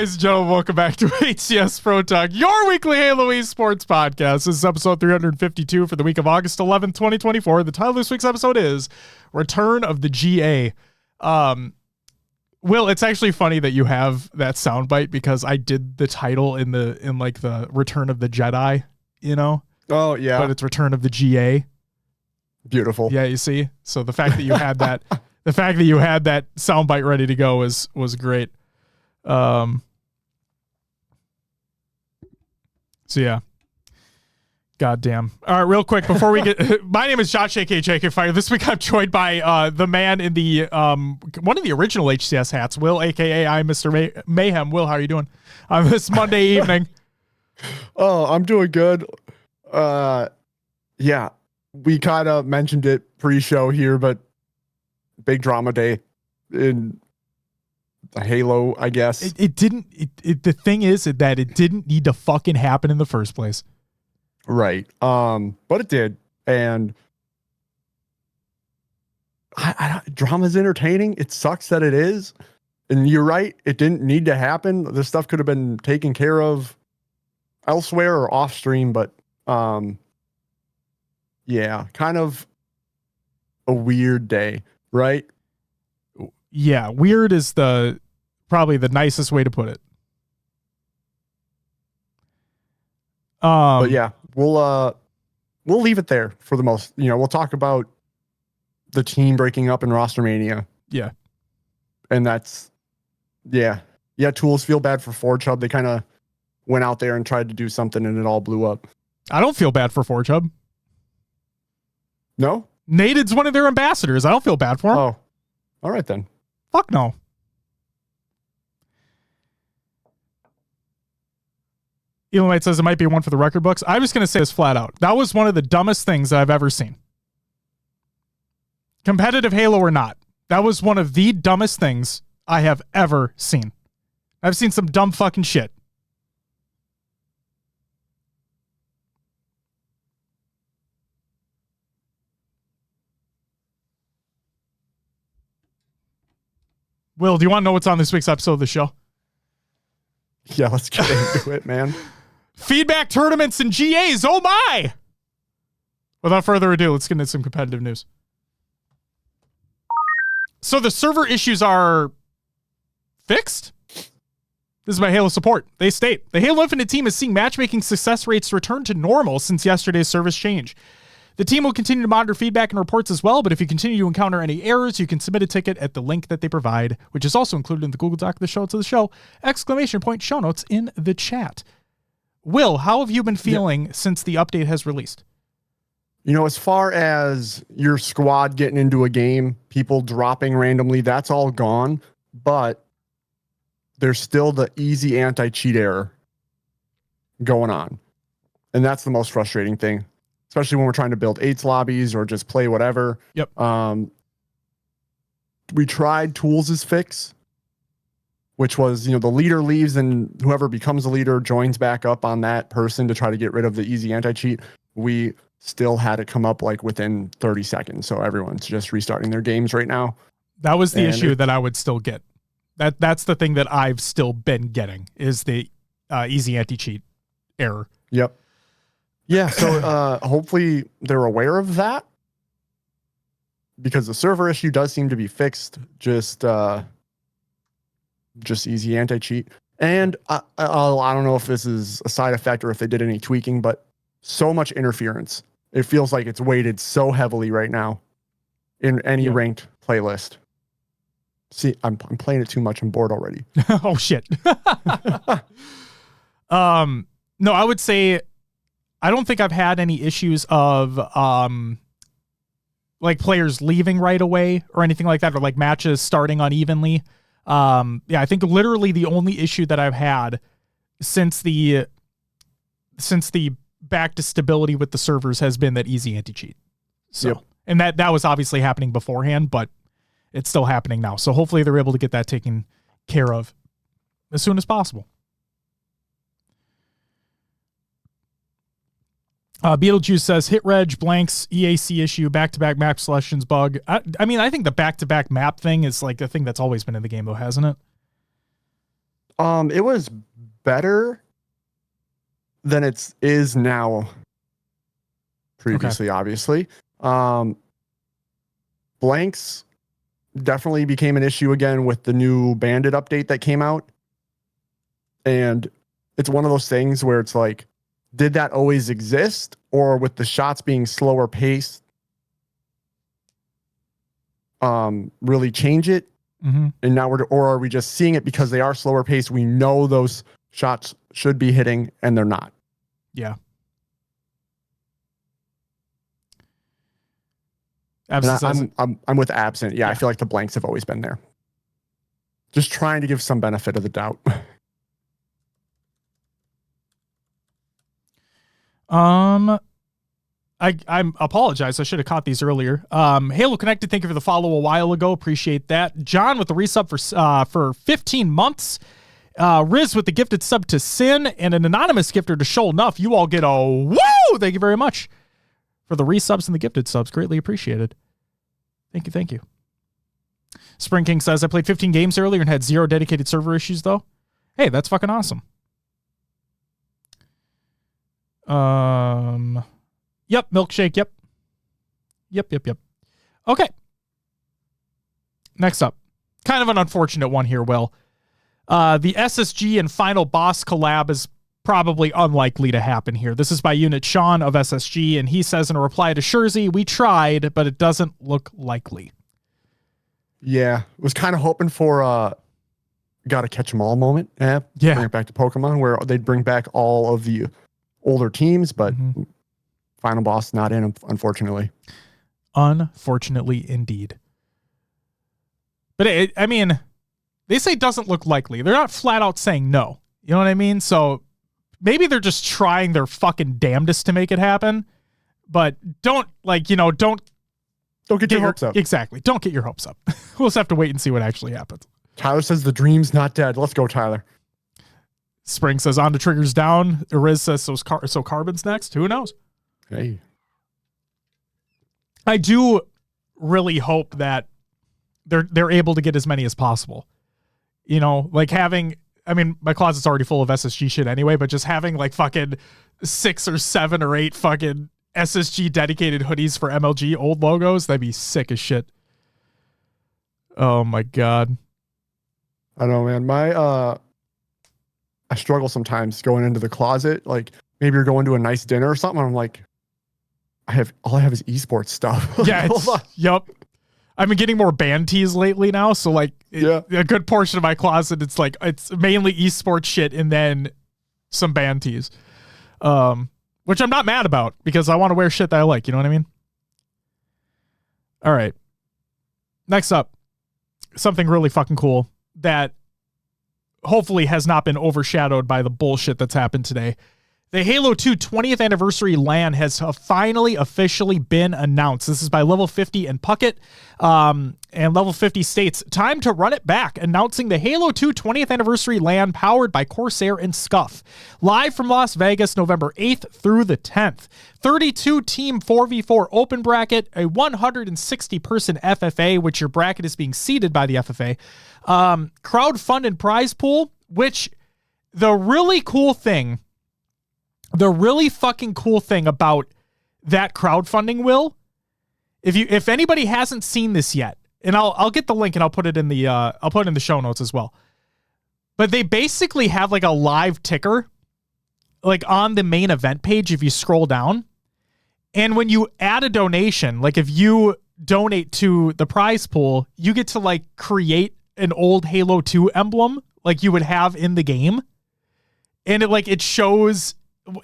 ladies and gentlemen, welcome back to HCS Pro Talk, your weekly Halo esports podcast. This is episode 352 for the week of August 11th, 2024. The title of this week's episode is Return of the GA. Will, it's actually funny that you have that soundbite because I did the title in the Return of the Jedi, you know? Oh, yeah. But it's Return of the GA. Beautiful. Yeah, you see? So the fact that you had that soundbite ready to go was great. So yeah. Goddamn. All right, real quick before we get, my name is Josh aka JK Fire. This week I'm joined by the man in the one of the original HCS hats, Will, aka I'm Mr. Mayhem. Will, how are you doing on this Monday evening? Oh, I'm doing good. Yeah, we kind of mentioned it pre-show here, but big drama day in Halo, I guess. The thing is that it didn't need to fucking happen in the first place. Right. But it did. And drama's entertaining. It sucks that it is. And you're right. It didn't need to happen. This stuff could have been taken care of elsewhere or off stream, but yeah, kind of a weird day, right? Yeah, weird is probably the nicest way to put it. But yeah, we'll leave it there for the most. We'll talk about the team breaking up in Rostermania. Yeah, and that's Tools feel bad for Forge Hub. They kind of went out there and tried to do something, and it all blew up. I don't feel bad for Forge Hub. No, Naded's one of their ambassadors. I don't feel bad for him. Oh, all right then. Fuck no. Elamite says it might be one for the record books. I'm just going to say this flat out. That was one of the dumbest things that I've ever seen. Competitive Halo or not, that was one of the dumbest things I have ever seen. I've seen some dumb fucking shit. Will, do you want to know what's on this week's episode of the show? Yeah, let's get into it, man. Feedback tournaments and GAs. Oh my! Without further ado, let's get into some competitive news. So the server issues are fixed? This is by Halo Support. They state, the Halo Infinite team is seeing matchmaking success rates return to normal since yesterday's service change. The team will continue to monitor feedback and reports as well, but if you continue to encounter any errors, you can submit a ticket at the link that they provide, which is also included in the Google Doc, the show notes of the show, ! Show notes in the chat. Will, how have you been feeling since the update has released? As far as your squad getting into a game, people dropping randomly, that's all gone, but there's still the easy anti-cheat error going on. And that's the most frustrating thing. Especially when we're trying to build 8s lobbies or just play whatever. Yep. We tried Tools' fix, which was, the leader leaves and whoever becomes the leader joins back up on that person to try to get rid of the easy anti-cheat. We still had it come up like within 30 seconds. So everyone's just restarting their games right now. That was the issue that I would still get. That's the thing that I've still been getting is the easy anti-cheat error. Yep. Yeah, so hopefully they're aware of that because the server issue does seem to be fixed. Just easy anti-cheat. And I don't know if this is a side effect or if they did any tweaking, but so much interference. It feels like it's weighted so heavily right now in any ranked playlist. See, I'm playing it too much. I'm bored already. Oh, shit. No, I would say I don't think I've had any issues of like players leaving right away or anything like that, or like matches starting unevenly. I think literally the only issue that I've had since the back to stability with the servers has been that easy anti-cheat. So, and that was obviously happening beforehand, but it's still happening now. So hopefully they're able to get that taken care of as soon as possible. Beetlejuice says, hit reg, blanks, EAC issue, back-to-back map selections bug. I mean, I think the back-to-back map thing is like a thing that's always been in the game, though, hasn't it? It was better than it is now. Previously, obviously. Blanks definitely became an issue again with the new Bandit update that came out. And it's one of those things where it's like, did that always exist? Or with the shots being slower paced, really change it? Mm-hmm. And now or are we just seeing it because they are slower paced? We know those shots should be hitting and they're not. Yeah. I'm with Absent. Yeah, yeah, I feel like the blanks have always been there. Just trying to give some benefit of the doubt. I apologize. I should have caught these earlier. Halo Connected, thank you for the follow a while ago. Appreciate that. John with the resub for 15 months. Riz with the gifted sub to Sin, and an anonymous gifter to Shoal Nuff. You all get a woo! Thank you very much for the resubs and the gifted subs. Greatly appreciated. Thank you. Spring King says, I played 15 games earlier and had 0 dedicated server issues, though. Hey, that's fucking awesome. Yep, milkshake, yep. Yep. Okay. Next up. Kind of an unfortunate one here, Will. The SSG and Final Boss collab is probably unlikely to happen here. This is by Unit Sean of SSG, and he says in a reply to Shurzy, we tried, but it doesn't look likely. Yeah, was kind of hoping for gotta catch them all moment. Yeah. Bring it back to Pokemon where they'd bring back all of the older teams, but Final Boss not in, unfortunately. Unfortunately, indeed. But I mean, they say it doesn't look likely. They're not flat out saying no. You know what I mean? So maybe they're just trying their fucking damnedest to make it happen. But don't get your hopes up. Exactly. Don't get your hopes up. We'll just have to wait and see what actually happens. Tyler says the dream's not dead. Let's go, Tyler. Spring says on to triggers down. Riz says so Carbon's next. Who knows? Hey. I do really hope that they're able to get as many as possible. You know, like my closet's already full of SSG shit anyway, but just having like fucking 6 or 7 or 8 fucking SSG dedicated hoodies for MLG old logos, that'd be sick as shit. Oh my God. I know, man. I struggle sometimes going into the closet. Like maybe you're going to a nice dinner or something. And I'm like, all I have is esports stuff. Yeah. Yep. I've been getting more band tees lately now. So like a good portion of my closet, it's mainly esports shit and then some band tees. Which I'm not mad about because I want to wear shit that I like. You know what I mean? All right. Next up, something really fucking cool that hopefully has not been overshadowed by the bullshit that's happened today. The Halo 2 20th anniversary LAN has finally officially been announced. This is by Level 50 and Puckett. And Level 50 states, time to run it back, announcing the Halo 2 20th anniversary LAN powered by Corsair and Scuff. Live from Las Vegas, November 8th through the 10th. 32-team 4v4 open bracket, a 160-person FFA, which your bracket is being seeded by the FFA. Crowdfunded prize pool, which the really fucking cool thing about that crowdfunding, Will, if anybody hasn't seen this yet, and I'll get the link and I'll put it in the show notes as well. But they basically have like a live ticker, like on the main event page if you scroll down. And when you add a donation, like if you donate to the prize pool, you get to like create an old Halo 2 emblem like you would have in the game. And it shows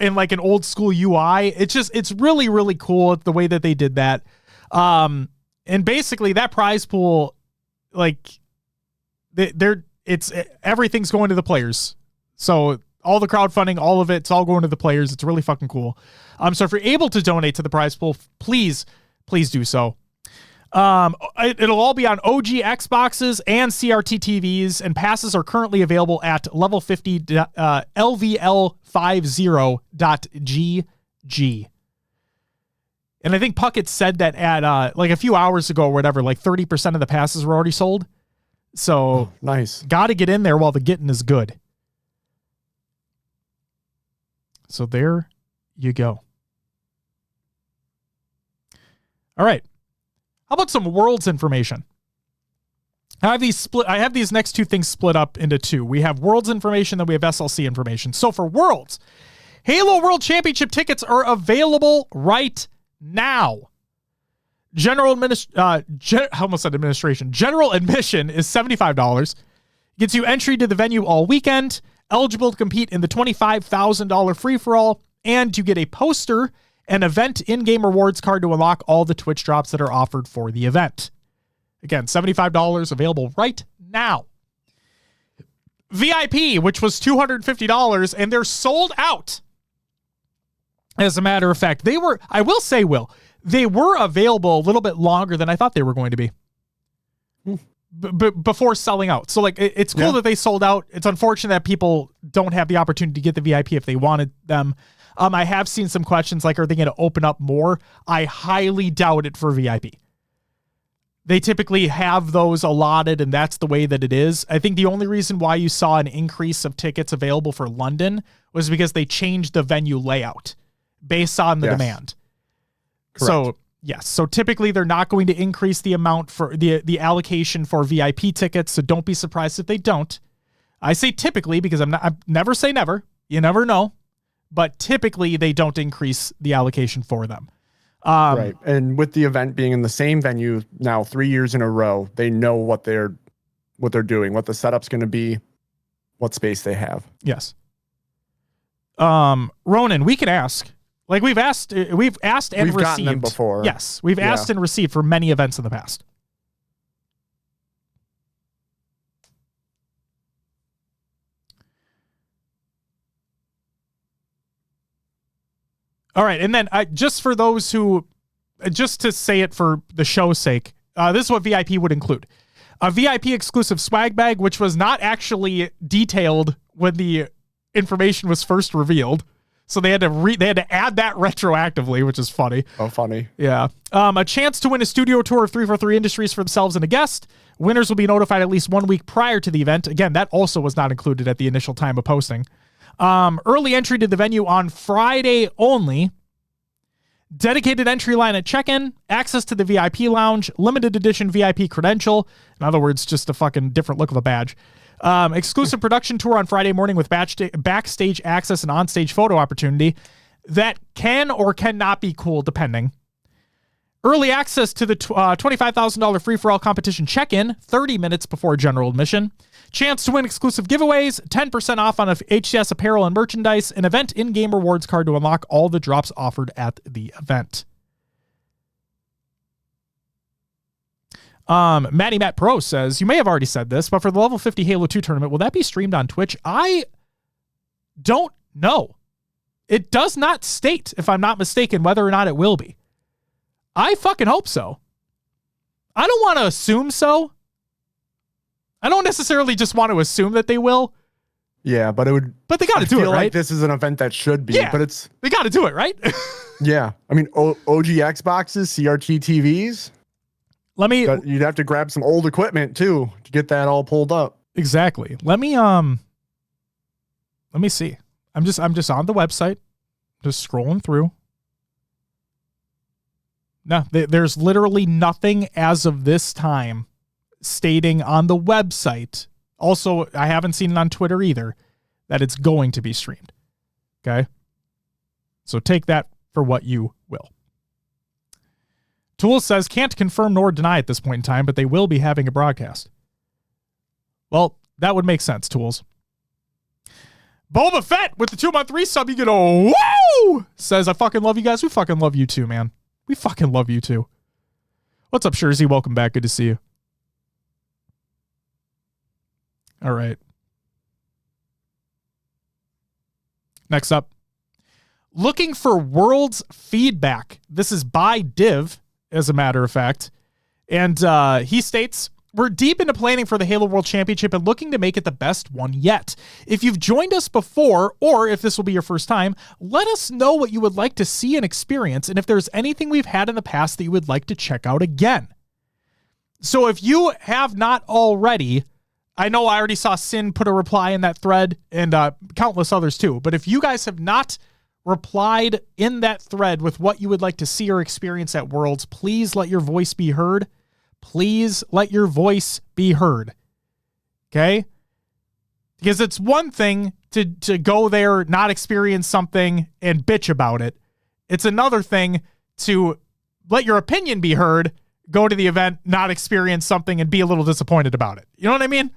in like an old school UI. It's really, really cool the way that they did that. And basically that prize pool, like everything's going to the players. So all the crowdfunding, all of it's all going to the players. It's really fucking cool. So if you're able to donate to the prize pool, please do so. It'll all be on OG Xboxes and CRT TVs, and passes are currently available at level 50 LVL50.GG. And I think Puckett said that at like a few hours ago or whatever, like 30% of the passes were already sold. So nice. Got to get in there while the getting is good. So there you go. All right. How about some Worlds information? I have these next two things split up into two. We have Worlds information, then we have SLC information. So for Worlds, Halo World Championship tickets are available right now. General admission is $75. Gets you entry to the venue all weekend, eligible to compete in the $25,000 free-for-all, and you get a poster and event in-game rewards card to unlock all the Twitch drops that are offered for the event. Again, $75 available right now. VIP, which was $250, and they're sold out. As a matter of fact, they were available a little bit longer than I thought they were going to be. Before selling out. So like it's cool that they sold out. It's unfortunate that people don't have the opportunity to get the VIP if they wanted them. I have seen some questions like, are they going to open up more? I highly doubt it for VIP. They typically have those allotted, and that's the way that it is. I think the only reason why you saw an increase of tickets available for London was because they changed the venue layout based on the demand. Correct. So yes. So typically they're not going to increase the amount for the allocation for VIP tickets. So don't be surprised if they don't. I say typically because I never say never. You never know. But typically they don't increase the allocation for them. Right. And with the event being in the same venue now 3 years in a row, they know what they're doing, what the setup's going to be, what space they have. Yes. Ronan, we can ask. Like we've asked and received. Gotten them before. Yes, we've asked and received for many events in the past. All right, and then just for those who, just to say it for the show's sake, this is what VIP would include. A VIP exclusive swag bag, which was not actually detailed when the information was first revealed. So they had to add that retroactively, which is funny. Oh, funny. Yeah. A chance to win a studio tour of 343 Industries for themselves and a guest. Winners will be notified at least 1 week prior to the event. Again, that also was not included at the initial time of posting. Early entry to the venue on Friday only. Dedicated entry line at check-in, access to the VIP lounge, limited edition VIP credential. In other words, just a fucking different look of a badge. Exclusive production tour on Friday morning with backstage access and onstage photo opportunity that can or cannot be cool depending. Early access to the $25,000 free-for-all competition check-in 30 minutes before general admission. Chance to win exclusive giveaways, 10% off on HCS apparel and merchandise, an event in-game rewards card to unlock all the drops offered at the event. Matty Matt Pro says, you may have already said this, but for the level 50 Halo 2 tournament, will that be streamed on Twitch? I don't know. It does not state, if I'm not mistaken, whether or not it will be. I fucking hope so. I don't want to assume so. I don't necessarily just want to assume that they will. Yeah, but they got to do it, right? Like this is an event that should be, but they got to do it, right? Yeah. I mean, OG Xboxes, CRT TVs. You'd have to grab some old equipment too to get that all pulled up. Exactly. Let me see. I'm just on the website, just scrolling through. No, there's literally nothing as of this time stating on the website. Also, I haven't seen it on Twitter either that it's going to be streamed. Okay. So take that for what you will. Tool says can't confirm nor deny at this point in time, but they will be having a broadcast. Well, that would make sense, Tools. Boba Fett with the 2-month resub, you get a woo! Says, I fucking love you guys. We fucking love you too, man. We fucking love you too. What's up, Shurzy? Welcome back. Good to see you. All right. Next up. Looking for Worlds feedback. This is by Div, as a matter of fact. And he states, we're deep into planning for the Halo World Championship and looking to make it the best one yet. If you've joined us before, or if this will be your first time, let us know what you would like to see and experience, and if there's anything we've had in the past that you would like to check out again. So if you have not already, I know I already saw Sin put a reply in that thread, and countless others too, but if you guys have not replied in that thread with what you would like to see or experience at Worlds, please let your voice be heard. Please let your voice be heard. Okay? Because it's one thing to go there, not experience something, and bitch about it. It's another thing to let your opinion be heard, go to the event, not experience something, and be a little disappointed about it. You know what I mean?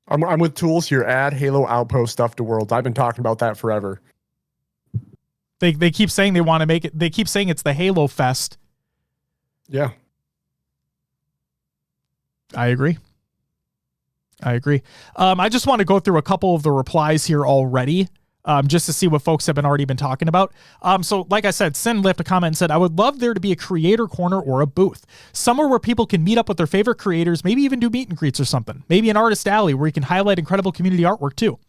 I'm with Tools here. Add Halo Outpost stuff to Worlds. I've been talking about that forever. They keep saying they want to make it. They keep saying it's the Halo Fest. Yeah. I agree. I just want to go through a couple of the replies here already, just to see what folks have already been talking about. So like I said, Sin left a comment and said, I would love there to be a creator corner or a booth, somewhere where people can meet up with their favorite creators, maybe even do meet and greets or something. Maybe an artist alley where you can highlight incredible community artwork too.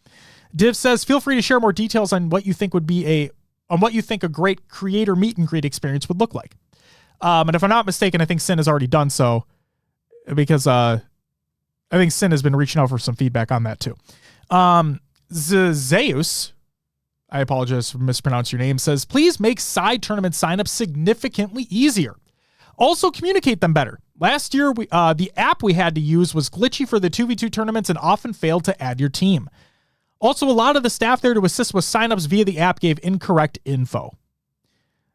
Div says, feel free to share more details on what you think a great creator meet and greet experience would look like. And if I'm not mistaken, I think Sin has already done so, because I think Sin has been reaching out for some feedback on that too. Zeus, I apologize for mispronouncing your name, says, please make side tournament signups significantly easier. Also communicate them better. Last year, the app we had to use was glitchy for the 2v2 tournaments and often failed to add your team. Also, a lot of the staff there to assist with signups via the app gave incorrect info.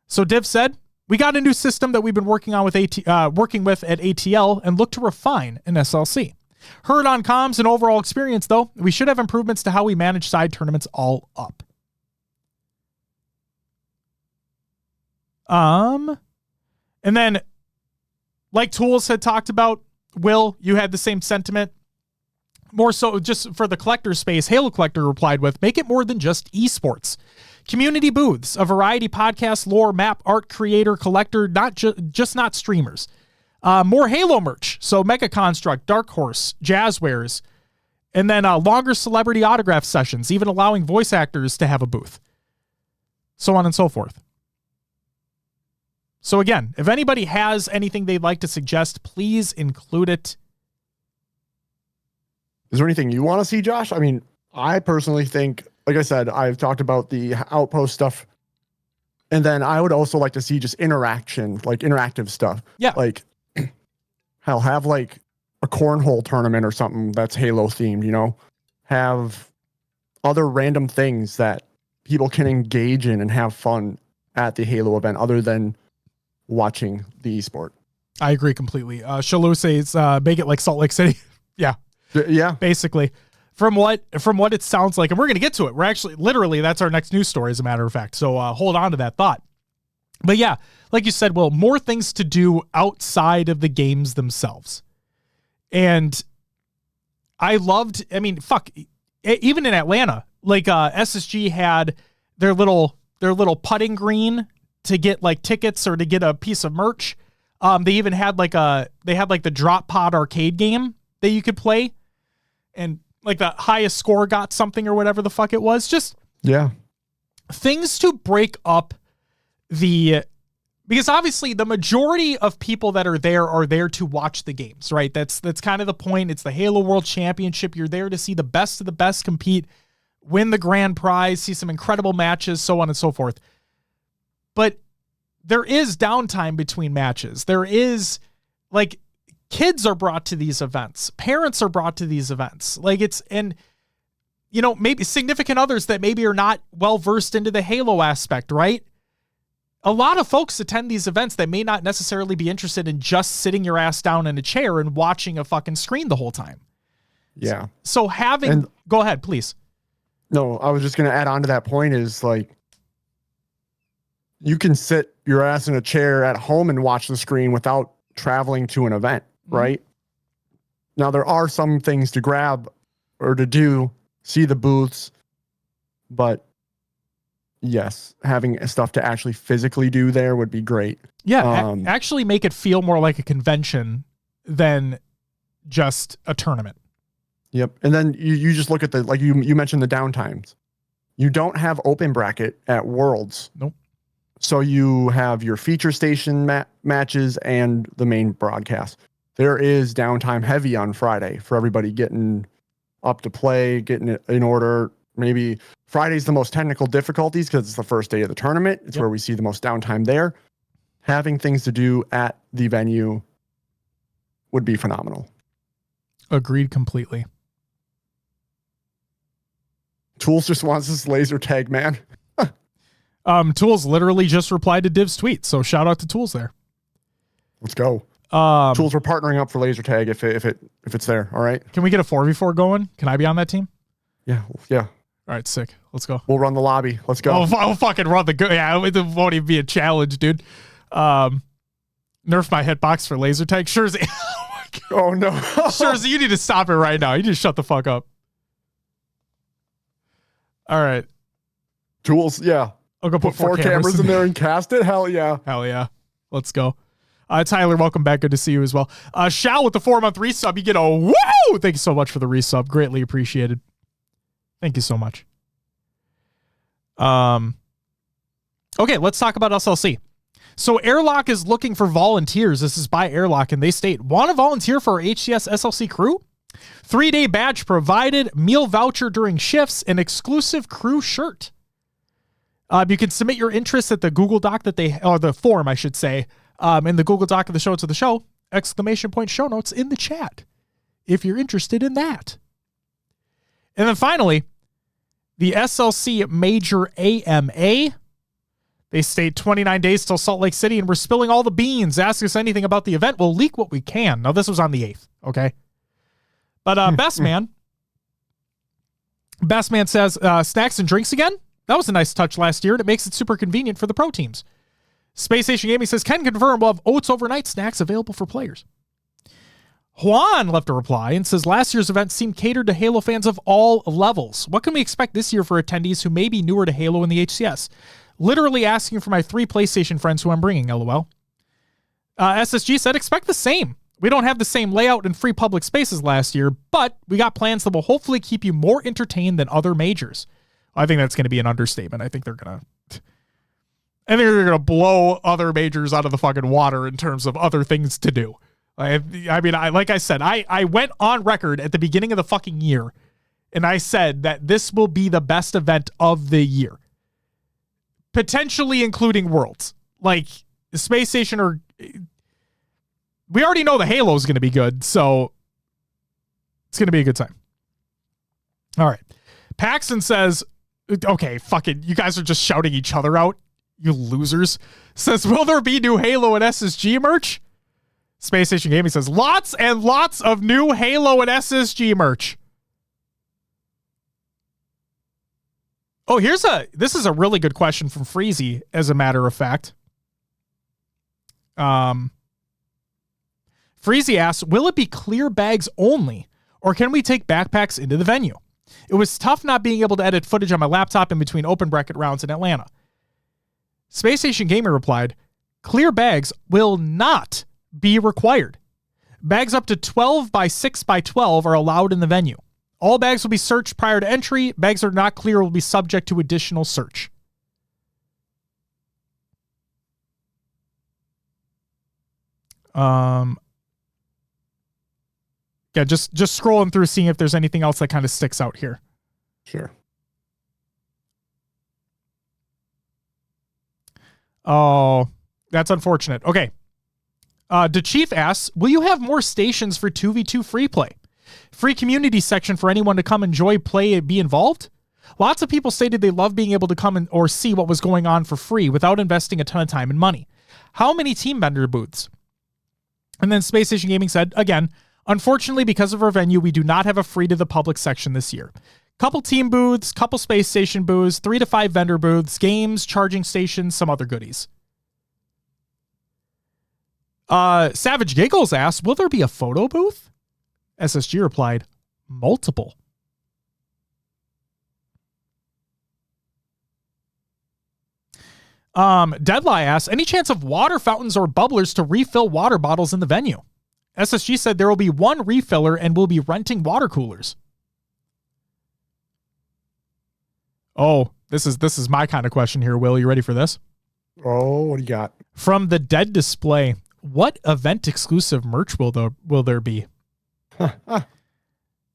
So Div said, we got a new system that we've been working with at ATL and look to refine in SLC. Heard on comms and overall experience, though, we should have improvements to how we manage side tournaments all up. And then, like Tools had talked about, Will, you had the same sentiment. More so just for the collector space, Halo Collector replied with, make it more than just esports. Community booths, a variety podcast, lore, map, art, creator, collector, not streamers. More Halo merch, so Mega Construct, Dark Horse, Jazzwares, and then longer celebrity autograph sessions, even allowing voice actors to have a booth. So on and so forth. So again, if anybody has anything they'd like to suggest, please include it. Is there anything you want to see, Josh? I mean, I personally think, like I said, I've talked about the Outpost stuff. And then I would also like to see just interaction, like interactive stuff. Yeah. Like, hell, have like a cornhole tournament or something that's Halo themed, you know? Have other random things that people can engage in and have fun at the Halo event other than watching the esport. I agree completely. Shalou says, make it like Salt Lake City. Yeah. Yeah. Basically. From what it sounds like, and we're going to get to it. We're actually, literally, that's our next news story, as a matter of fact. So hold on to that thought. But yeah, like you said, Will, more things to do outside of the games themselves. And I mean, even in Atlanta, like SSG had their little putting green to get like tickets or to get a piece of merch. They even had the drop pod arcade game that you could play, and like the highest score got something or whatever the fuck it was. Just things to break up because obviously the majority of people that are there to watch the games, right? That's kind of the point. It's the Halo World Championship. You're there to see the best of the best compete, win the grand prize, see some incredible matches, so on and so forth. But there is downtime between matches. There is, like, kids are brought to these events. Parents are brought to these events. Like, and you know, maybe significant others that maybe are not well versed into the Halo aspect, right? A lot of folks attend these events that may not necessarily be interested in just sitting your ass down in a chair and watching a fucking screen the whole time. Yeah. So go ahead, please. No, I was just going to add on to that point is like, you can sit your ass in a chair at home and watch the screen without traveling to an event, right? Now, there are some things to grab or to do, see the booths, but yes, having stuff to actually physically do there would be great. Yeah, actually make it feel more like a convention than just a tournament. Yep. And then you just look at like you mentioned the downtimes. You don't have open bracket at Worlds. Nope. So you have your feature station matches and the main broadcast. There is downtime heavy on Friday for everybody getting up to play, getting it in order, maybe Friday's the most technical difficulties because it's the first day of the tournament. It's where we see the most downtime there. Having things to do at the venue would be phenomenal. Agreed completely. Tools just wants this laser tag, man. Tools literally just replied to Div's tweet, so shout out to Tools there. Let's go. Tools, we're partnering up for laser tag if it's there. All right. Can we get a 4v4 going? Can I be on that team? Yeah. All right, sick. Let's go. We'll run the lobby. Let's go. I'll fucking run the go. Yeah, it won't even be a challenge, dude. Nerf my hitbox for laser tag. Shurzy. Oh no. Shurzy, you need to stop it right now. You need to shut the fuck up. All right. Tools, yeah. I'll go put four cameras in there and cast it. Hell yeah. Hell yeah. Let's go. Tyler, welcome back. Good to see you as well. Shao with the 4-month resub. You get a woo! Thank you so much for the resub. Greatly appreciated. Thank you so much. Okay, let's talk about SLC. So Airlock is looking for volunteers. This is by Airlock, and they state, want to volunteer for our HCS SLC crew? 3-day badge provided, meal voucher during shifts, and exclusive crew shirt. You can submit your interest at the Google Doc or the form, I should say, in the Google Doc of the show, !show notes in the chat, if you're interested in that. And then finally, the SLC Major AMA. They state 29 days till Salt Lake City, and we're spilling all the beans. Ask us anything about the event. We'll leak what we can. Now, this was on the 8th, okay? But Best Man says, snacks and drinks again? That was a nice touch last year, and it makes it super convenient for the pro teams. Space Station Gaming says, can confirm we'll have Oats overnight snacks available for players. Juan left a reply and says, last year's event seemed catered to Halo fans of all levels. What can we expect this year for attendees who may be newer to Halo in the HCS? Literally asking for my 3 PlayStation friends who I'm bringing, LOL. SSG said, expect the same. We don't have the same layout and free public spaces last year, but we got plans that will hopefully keep you more entertained than other majors. I think that's going to be an understatement. I think they're going to blow other majors out of the fucking water in terms of other things to do. Like I said, I went on record at the beginning of the fucking year, and I said that this will be the best event of the year. Potentially including Worlds. Like, the Space Station we already know the Halo is going to be good, so it's going to be a good time. All right. Paxton says, okay, fuck it. You guys are just shouting each other out, you losers. Says, will there be new Halo and SSG merch? Space Station Gaming says, lots and lots of new Halo and SSG merch. Oh, this is a really good question from Freezy, as a matter of fact. Freezy asks, will it be clear bags only, or can we take backpacks into the venue? It was tough not being able to edit footage on my laptop in between open bracket rounds in Atlanta. Space Station Gamer replied, clear bags will not be required. Bags up to 12 by 6 by 12 are allowed in the venue. All bags will be searched prior to entry. Bags that are not clear will be subject to additional search. Yeah, just scrolling through, seeing if there's anything else that kind of sticks out here. Sure. Oh, that's unfortunate. Okay. The Chief asks, will you have more stations for 2v2 free play? Free community section for anyone to come enjoy, play, and be involved? Lots of people stated they love being able to come or see what was going on for free without investing a ton of time and money. How many team vendor booths? And then Space Station Gaming said, again, unfortunately, because of our venue, we do not have a free to the public section this year. Couple team booths, couple Space Station booths, 3 to 5 vendor booths, games, charging stations, some other goodies. Savage Giggles asked, will there be a photo booth? SSG replied, multiple. Deadlie asks, any chance of water fountains or bubblers to refill water bottles in the venue? SSG said there will be one refiller and we'll be renting water coolers. Oh, this is my kind of question here, Will. You ready for this? Oh, what do you got? From the Dead Display, what event exclusive merch will there be?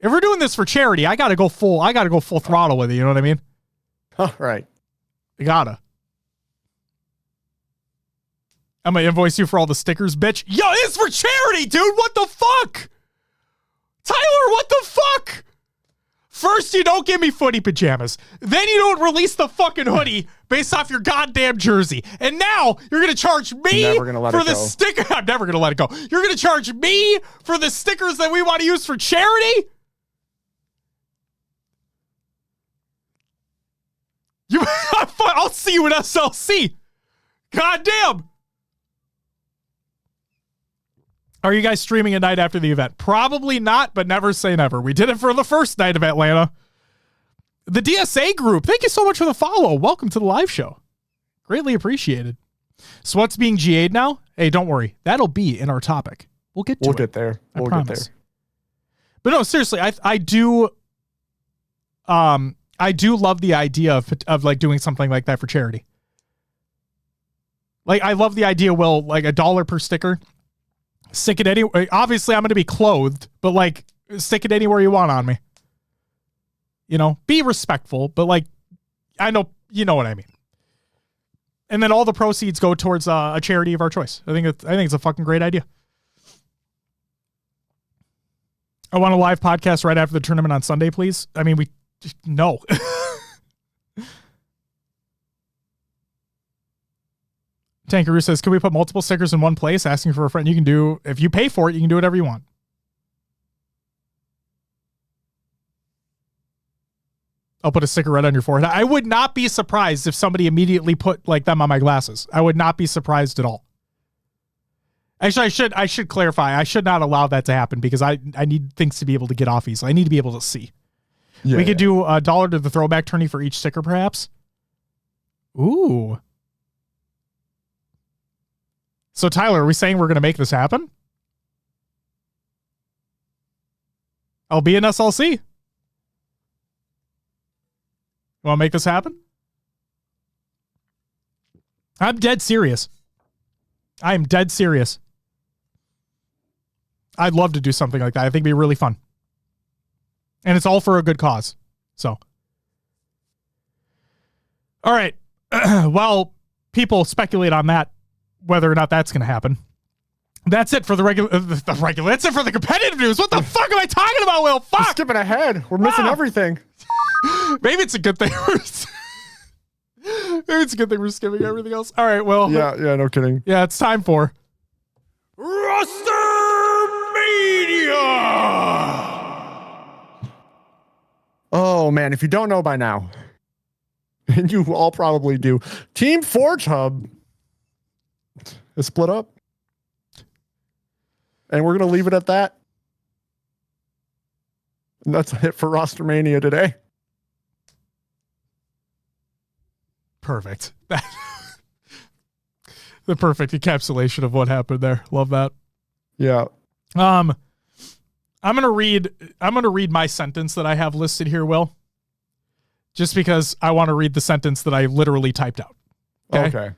If we're doing this for charity, I gotta go full throttle with it. You know what I mean? All right. I gotta. I'm gonna invoice you for all the stickers, bitch. Yo, it's for charity, dude. What the fuck? Tyler, what the fuck? First, you don't give me footy pajamas. Then you don't release the fucking hoodie based off your goddamn jersey. And now you're going to charge me for the sticker. I'm never going to let it go. You're going to charge me for the stickers that we want to use for charity? I'll see you at SLC. Goddamn. Are you guys streaming a night after the event? Probably not, but never say never. We did it for the first night of Atlanta. The DSA group, thank you so much for the follow. Welcome to the live show. Greatly appreciated. So what's being GA'd now? Hey, don't worry. That'll be in our topic. We'll get to it. We'll get there. I promise. But no, seriously, I do love the idea of like doing something like that for charity. Like, I love the idea, Will, like $1 per sticker. Stick it anywhere. Obviously, I'm going to be clothed, but like, stick it anywhere you want on me. You know, be respectful, but like, I know, you know what I mean. And then all the proceeds go towards a charity of our choice. I think it's a fucking great idea. I want a live podcast right after the tournament on Sunday, please. I mean, no. Tankaroo says, can we put multiple stickers in one place? Asking for a friend. You can do, if you pay for it, you can do whatever you want. I'll put a sticker right on your forehead. I would not be surprised if somebody immediately put like them on my glasses. I would not be surprised at all. Actually, I should clarify. I should not allow that to happen because I need things to be able to get off easily. I need to be able to see. Yeah, we could do $1 to the throwback tourney for each sticker, perhaps. Ooh. So, Tyler, are we saying we're going to make this happen? I'll be in SLC. You want to make this happen? I'm dead serious. I am dead serious. I'd love to do something like that. I think it'd be really fun. And it's all for a good cause. So. All right. Well, people speculate on that, whether or not that's going to happen. That's it for the regular. That's it for the competitive news. What the fuck am I talking about, Will? Fuck. We're skipping ahead. We're missing everything. Maybe it's a good thing. Maybe it's a good thing we're skipping everything else. All right, well. Yeah, no kidding. Yeah, it's time for Rostermania. Oh, man, if you don't know by now, and you all probably do, Team Forge Hub is split up. And we're going to leave it at that. And that's it for Rostermania today. Perfect. The perfect encapsulation of what happened there. Love that. Yeah. I'm gonna read my sentence that I have listed here, Will. Just because I want to read the sentence that I literally typed out. Okay.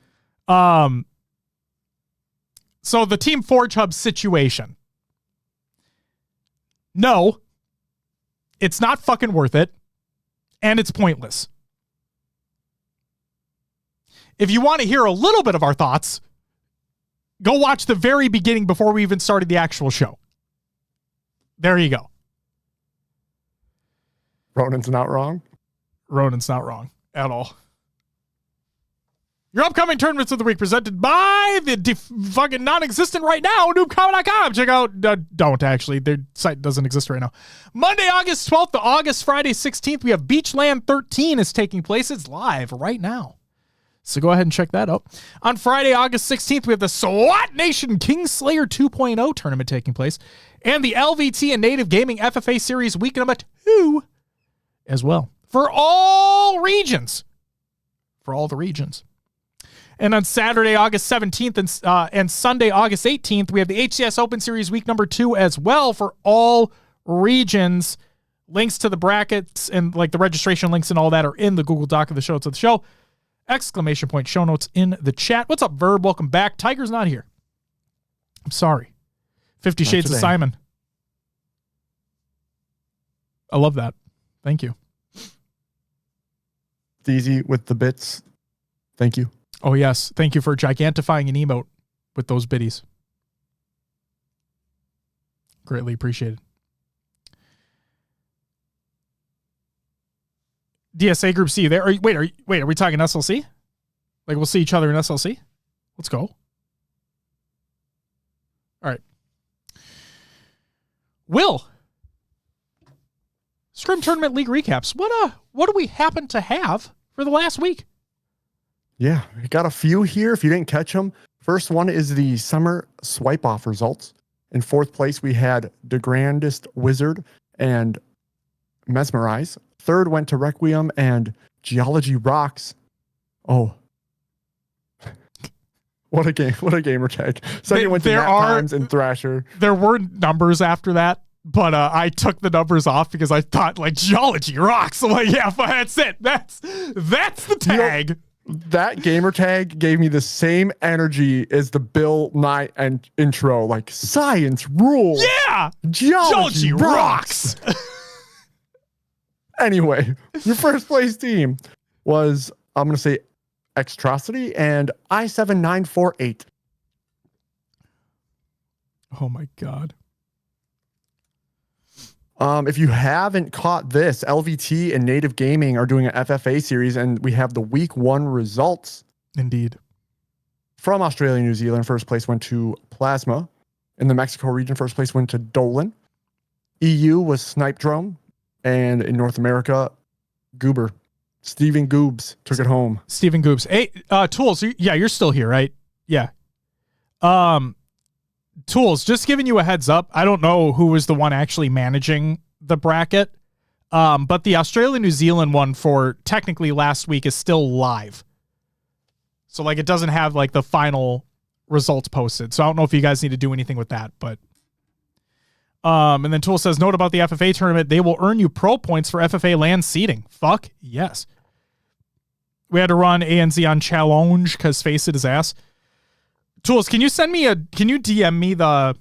So the Team Forge Hub situation. No, it's not fucking worth it, and it's pointless. If you want to hear a little bit of our thoughts, go watch the very beginning before we even started the actual show. There you go. Ronan's not wrong. Ronan's not wrong at all. Your upcoming tournaments of the week presented by the fucking non-existent right now, noobcomic.com. Check out, don't actually, their site doesn't exist right now. Monday, August 12th to Friday 16th, we have Beachland 13 is taking place. It's live right now. So go ahead and check that out. On Friday, August 16th, we have the SWAT Nation Kingslayer 2.0 tournament taking place. And the LVT and Native Gaming FFA Series week number 2 as well. For all regions. For all the regions. And on Saturday, August 17th and Sunday, August 18th, we have the HCS Open Series week number 2 as well for all regions. Links to the brackets and like the registration links and all that are in the Google Doc of the show notes of the show. Exclamation point show notes in the chat. What's up, Verb? Welcome back. Tiger's not here. I'm sorry. 50 Shades of Simon. I love that. Thank you. Easy with the bits. Thank you. Oh, yes. Thank you for gigantifying an emote with those biddies. Greatly appreciated. DSA Group C there. Are we talking SLC? Like we'll see each other in SLC? Let's go. All right. Will. Scrim Tournament League recaps. What do we happen to have for the last week? Yeah, we got a few here if you didn't catch them. First one is the summer swipe off results. In fourth place, we had The Grandest Wizard and Mesmerize. Third went to Requiem and Geology Rocks. Oh. What a game. What a gamer tag. Second went to Nap Times and Thrasher. There were numbers after that, but I took the numbers off because I thought like Geology Rocks. I'm like, yeah, that's it. That's the tag. You know, that gamer tag gave me the same energy as the Bill Nye and intro, like science rules. Yeah. Geology rocks. Anyway, your first place team was, I'm going to say, Extrosity and I7948. Oh my God. If you haven't caught this, LVT and Native Gaming are doing an FFA series, and we have the week 1 results. Indeed. From Australia and New Zealand, first place went to Plasma. In the Mexico region, first place went to Dolan. EU was Snipe Drone. And in North America, Goober. Steven Goobs took it home. Steven Goobs. Hey, Tools, you're still here, right? Yeah. Tools, just giving you a heads up. I don't know who was the one actually managing the bracket, but the Australia-New Zealand one for technically last week is still live. So like it doesn't have like the final results posted. So I don't know if you guys need to do anything with that, but and then Tool says, note about the FFA tournament, they will earn you pro points for FFA land seeding. Fuck yes. We had to run ANZ on challenge because face it is ass. Tools, can you DM me the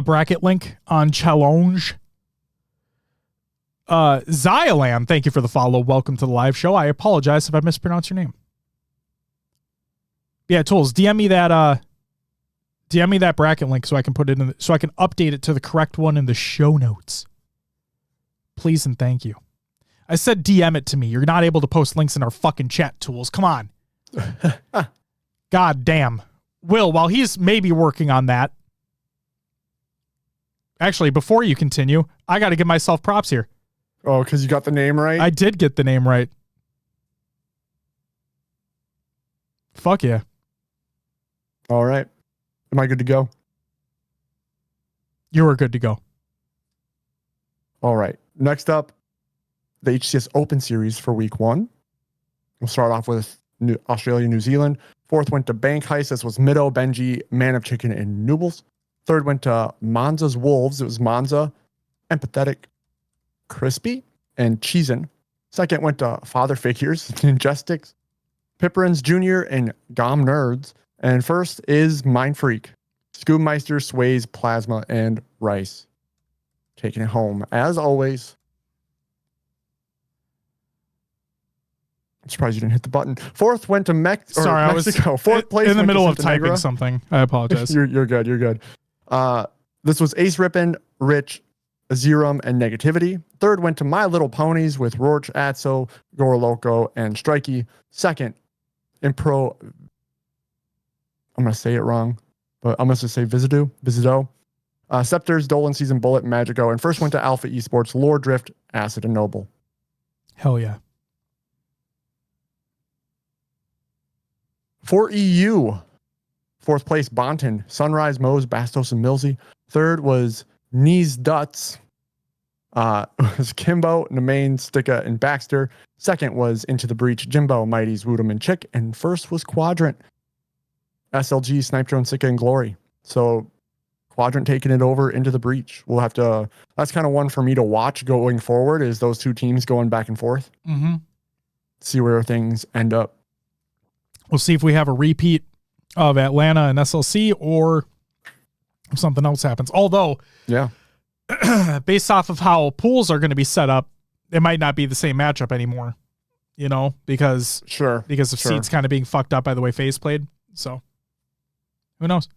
bracket link on challenge? Xylam, thank you for the follow. Welcome to the live show. I apologize if I mispronounced your name. Yeah, Tools, DM me that bracket link so I can put it in, so I can update it to the correct one in the show notes. Please and thank you. I said DM it to me. You're not able to post links in our fucking chat, Tools. Come on. God damn. Will, while he's maybe working on that. Actually, before you continue, I got to give myself props here. Oh, because you got the name right? I did get the name right. Fuck yeah. All right. Am I good to go? You were good to go. All right. Next up, the HCS Open Series for week 1. We'll start off with Australia, New Zealand. Fourth went to Bank Heist. This was Middo, Benji, Man of Chicken, and Noobles. Third went to Monza's Wolves. It was Monza, Empathetic, Crispy, and Cheesin. Second went to Father Figures, Ninjestics, Pipperins Jr., and Gom Nerds. And first is Mind Freak, Scoobmeister, Sways, Plasma, and Rice. Taking it home, as always. I'm surprised you didn't hit the button. Fourth went to Mexico. I was Fourth place in the middle of typing something. I apologize. You're good. You're good. This was Ace Rippin', Rich, Zerum, and Negativity. Third went to My Little Ponies with Rorch, Atso, Goro Loco, and Strikey. Second, Impro. I'm going to say it wrong, but I'm going to say Visido. Scepters, Dolan Season Bullet, Magico. And first went to Alpha Esports, Lore Drift, Acid, and Noble. Hell yeah. For EU, fourth place, Bonton, Sunrise, Mose, Bastos, and Millsy. Third was Knees Duts. Was Kimbo, Nemain, Sticka, and Baxter. Second was Into the Breach, Jimbo, Mighties, Woodham, and Chick. And first was Quadrant, SLG, Snipe Drone, Sika, and Glory. So Quadrant taking it over Into the Breach. We'll have to, that's kind of one for me to watch going forward, is those two teams going back and forth. Mm-hmm. See where things end up. We'll see if we have a repeat of Atlanta and SLC or if something else happens. Although, yeah, based off of how pools are going to be set up, it might not be the same matchup anymore, because of seeds kind of being fucked up by the way FaZe played. So who knows?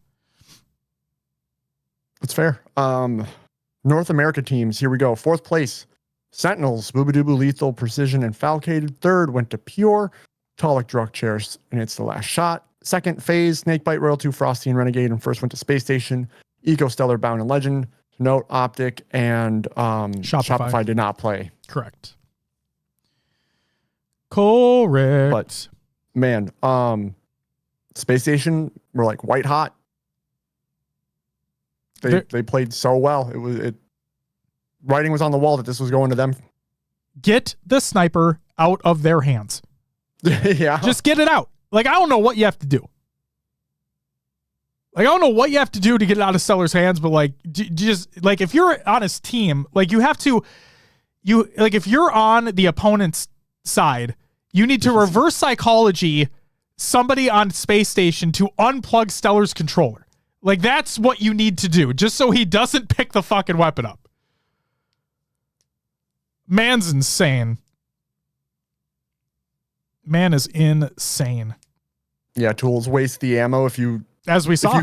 That's fair. North America teams, here we go. 4th place, Sentinels, Boobadooboo, Lethal, Precision, and Falcated. 3rd went to Pure, Tolic, Druk, Cherish, and It's the Last Shot. 2nd, FaZe, Snakebite, Royal 2, Frosty, and Renegade. And 1st went to Space Station, Eco, Stellar, Bound, and Legend. Note, Optic, and Shopify did not play. Correct. But, man, Space Station were like white hot. They played so well. Writing was on the wall that this was going to them. Get the sniper out of their hands. Yeah. Just get it out. Like, I don't know what you have to do. Like, I don't know what you have to do to get it out of Stellar's hands, but like, just like if you're on his team, like if you're on the opponent's side, you need to reverse psychology somebody on Space Station to unplug Stellar's controller. Like, that's what you need to do, just so he doesn't pick the fucking weapon up. Man's insane. Man is insane. Yeah, tools waste the ammo if you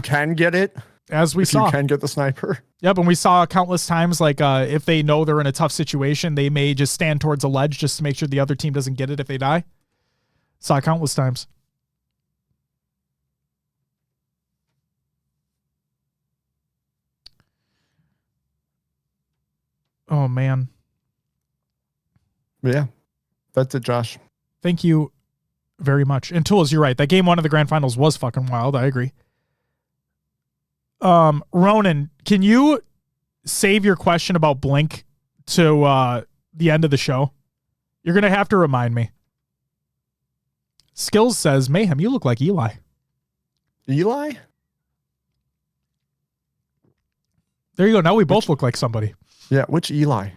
can get it. You can get the sniper. Yep, and we saw countless times, like, if they know they're in a tough situation, they may just stand towards a ledge just to make sure the other team doesn't get it if they die. Saw countless times. Oh, man. Yeah, that's it, Josh. Thank you very much. And Tools, you're right. That game 1 of the grand finals was fucking wild. I agree. Ronan, can you save your question about Blink to the end of the show? You're going to have to remind me. Skills says, Mayhem, you look like Eli. Eli? There you go. Now we both look like somebody. Yeah, which Eli?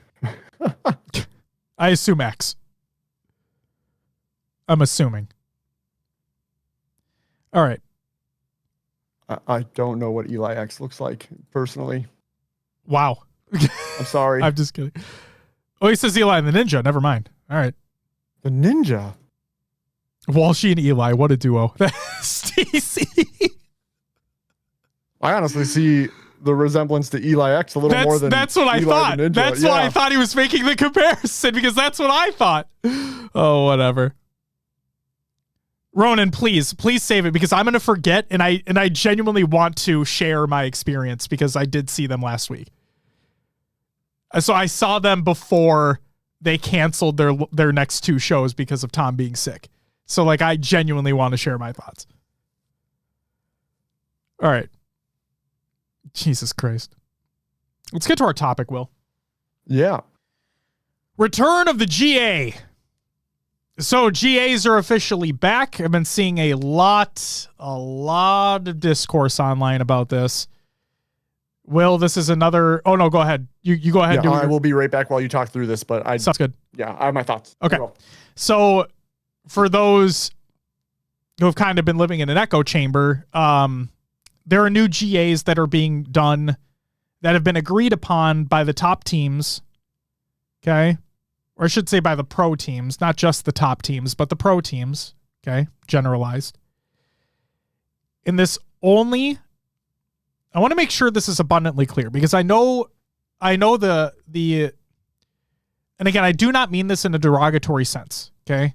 I assume X. I'm assuming. All right. I don't know what Eli X looks like, personally. Wow. I'm sorry. I'm just kidding. Oh, he says Eli and the Ninja. Never mind. All right. The Ninja? Walshy and Eli. What a duo. Stacy. I honestly see the resemblance to Eli X a little more than that's what I Eli thought. the Ninja. That's why I thought he was making the comparison, because that's what I thought. Oh, whatever. Ronan, please save it, because I'm going to forget, and I genuinely want to share my experience, because I did see them last week. So I saw them before they canceled their next 2 shows because of Tom being sick. So like, I genuinely want to share my thoughts. All right. Jesus Christ. Let's get to our topic, Will. Yeah. Return of the GA. So GAs are officially back. I've been seeing a lot of discourse online about this. Will, this is another... Oh, no, go ahead. You go ahead. Yeah, I will be right back while you talk through this, but Sounds good. Yeah, I have my thoughts. Okay. So for those who have kind of been living in an echo chamber, there are new GAs that are being done that have been agreed upon by the top teams. Okay. Or I should say by the pro teams, not just the top teams, but the pro teams. Okay. Generalized. In this only, I want to make sure this is abundantly clear, because I know the, and again, I do not mean this in a derogatory sense. Okay.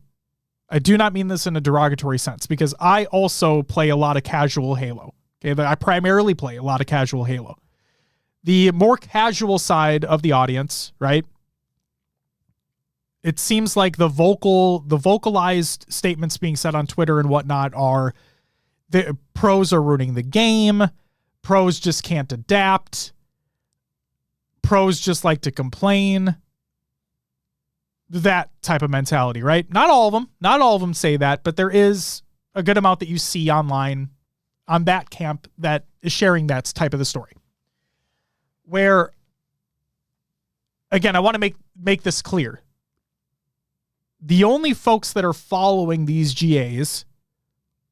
I do not mean this in a derogatory sense, because I also play a lot of casual Halo. Okay. I primarily play a lot of casual Halo. The more casual side of the audience, right? It seems like the vocalized statements being said on Twitter and whatnot are the pros are ruining the game. Pros just can't adapt. Pros just like to complain. That type of mentality, right? Not all of them say that, but there is a good amount that you see online on that camp that is sharing that type of the story. Where, again, I want to make this clear. The only folks that are following these GAs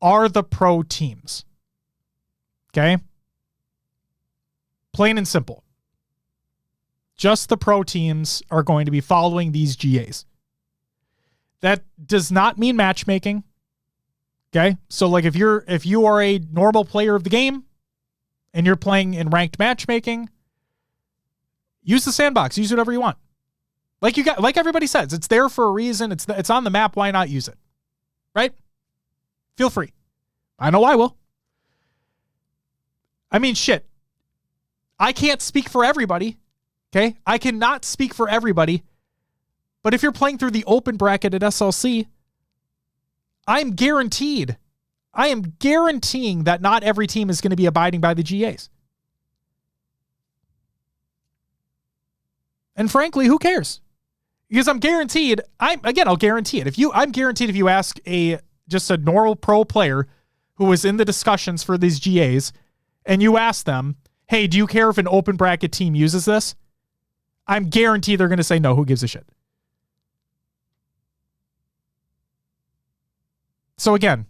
are the pro teams. Okay? Plain and simple. Just the pro teams are going to be following these GAs. That does not mean matchmaking. Okay? So like if you are a normal player of the game and you're playing in ranked matchmaking, use the sandbox, use whatever you want. Like everybody says, it's there for a reason. It's on the map, why not use it? Right? Feel free. I know I will. I mean, shit. I can't speak for everybody. Okay? I cannot speak for everybody. But if you're playing through the open bracket at SLC, I am guaranteeing that not every team is going to be abiding by the GAs. And frankly, who cares? Because I'm guaranteed, I'll guarantee it. I'm guaranteed if you ask just a normal pro player who was in the discussions for these GAs, and you ask them, hey, do you care if an open bracket team uses this? I'm guaranteed they're going to say no, who gives a shit? So again,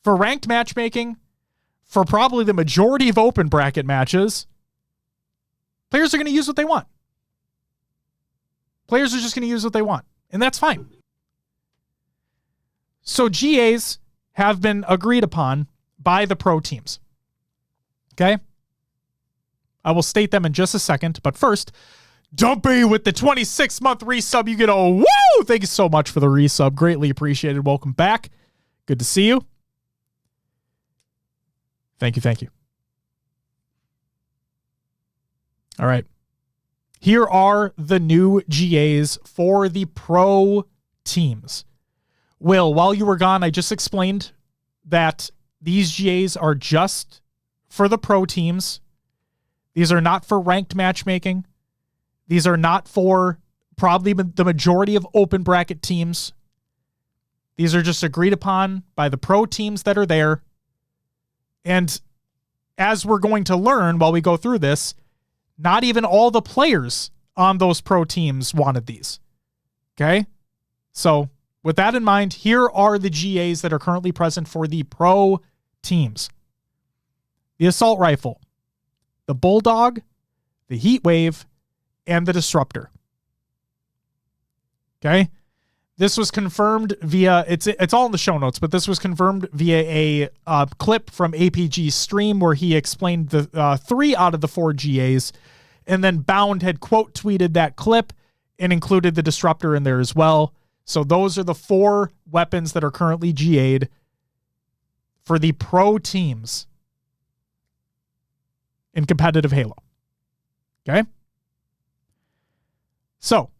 for ranked matchmaking, for probably the majority of open bracket matches, players are going to use what they want. Players are just going to use what they want, and that's fine. So GAs have been agreed upon by the pro teams. Okay? I will state them in just a second, but first, Dumpy with the 26-month resub. You get a woo! Thank you so much for the resub. Greatly appreciated. Welcome back. Good to see you. Thank you. All right. Here are the new GAs for the pro teams. Will, while you were gone, I just explained that these GAs are just for the pro teams. These are not for ranked matchmaking. These are not for probably the majority of open bracket teams. These are just agreed upon by the pro teams that are there. And as we're going to learn while we go through this, not even all the players on those pro teams wanted these. Okay? So with that in mind, here are the GAs that are currently present for the pro teams. The Assault Rifle, the Bulldog, the Heat Wave, and the Disruptor. Okay? This was confirmed via, it's all in the show notes, but this was confirmed via a clip from APG's stream where he explained the 3 out of the 4 GAs, and then Bound had quote tweeted that clip and included the Disruptor in there as well. So those are the 4 weapons that are currently GA'd for the pro teams in competitive Halo. Okay? So,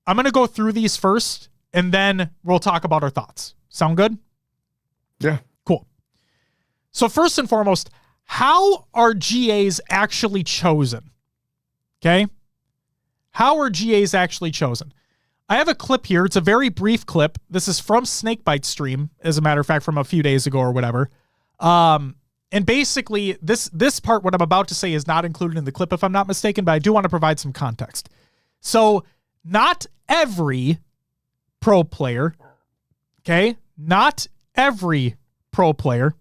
I'm going to go through these first, and then we'll talk about our thoughts. Sound good? Yeah. Cool. So first and foremost, how are GAs actually chosen? Okay? How are GAs actually chosen? I have a clip here. It's a very brief clip. This is from Snakebite's stream, as a matter of fact, from a few days ago or whatever. And basically, this part, what I'm about to say, is not included in the clip, if I'm not mistaken, but I do want to provide some context. So, not every pro player, okay? Not every pro player,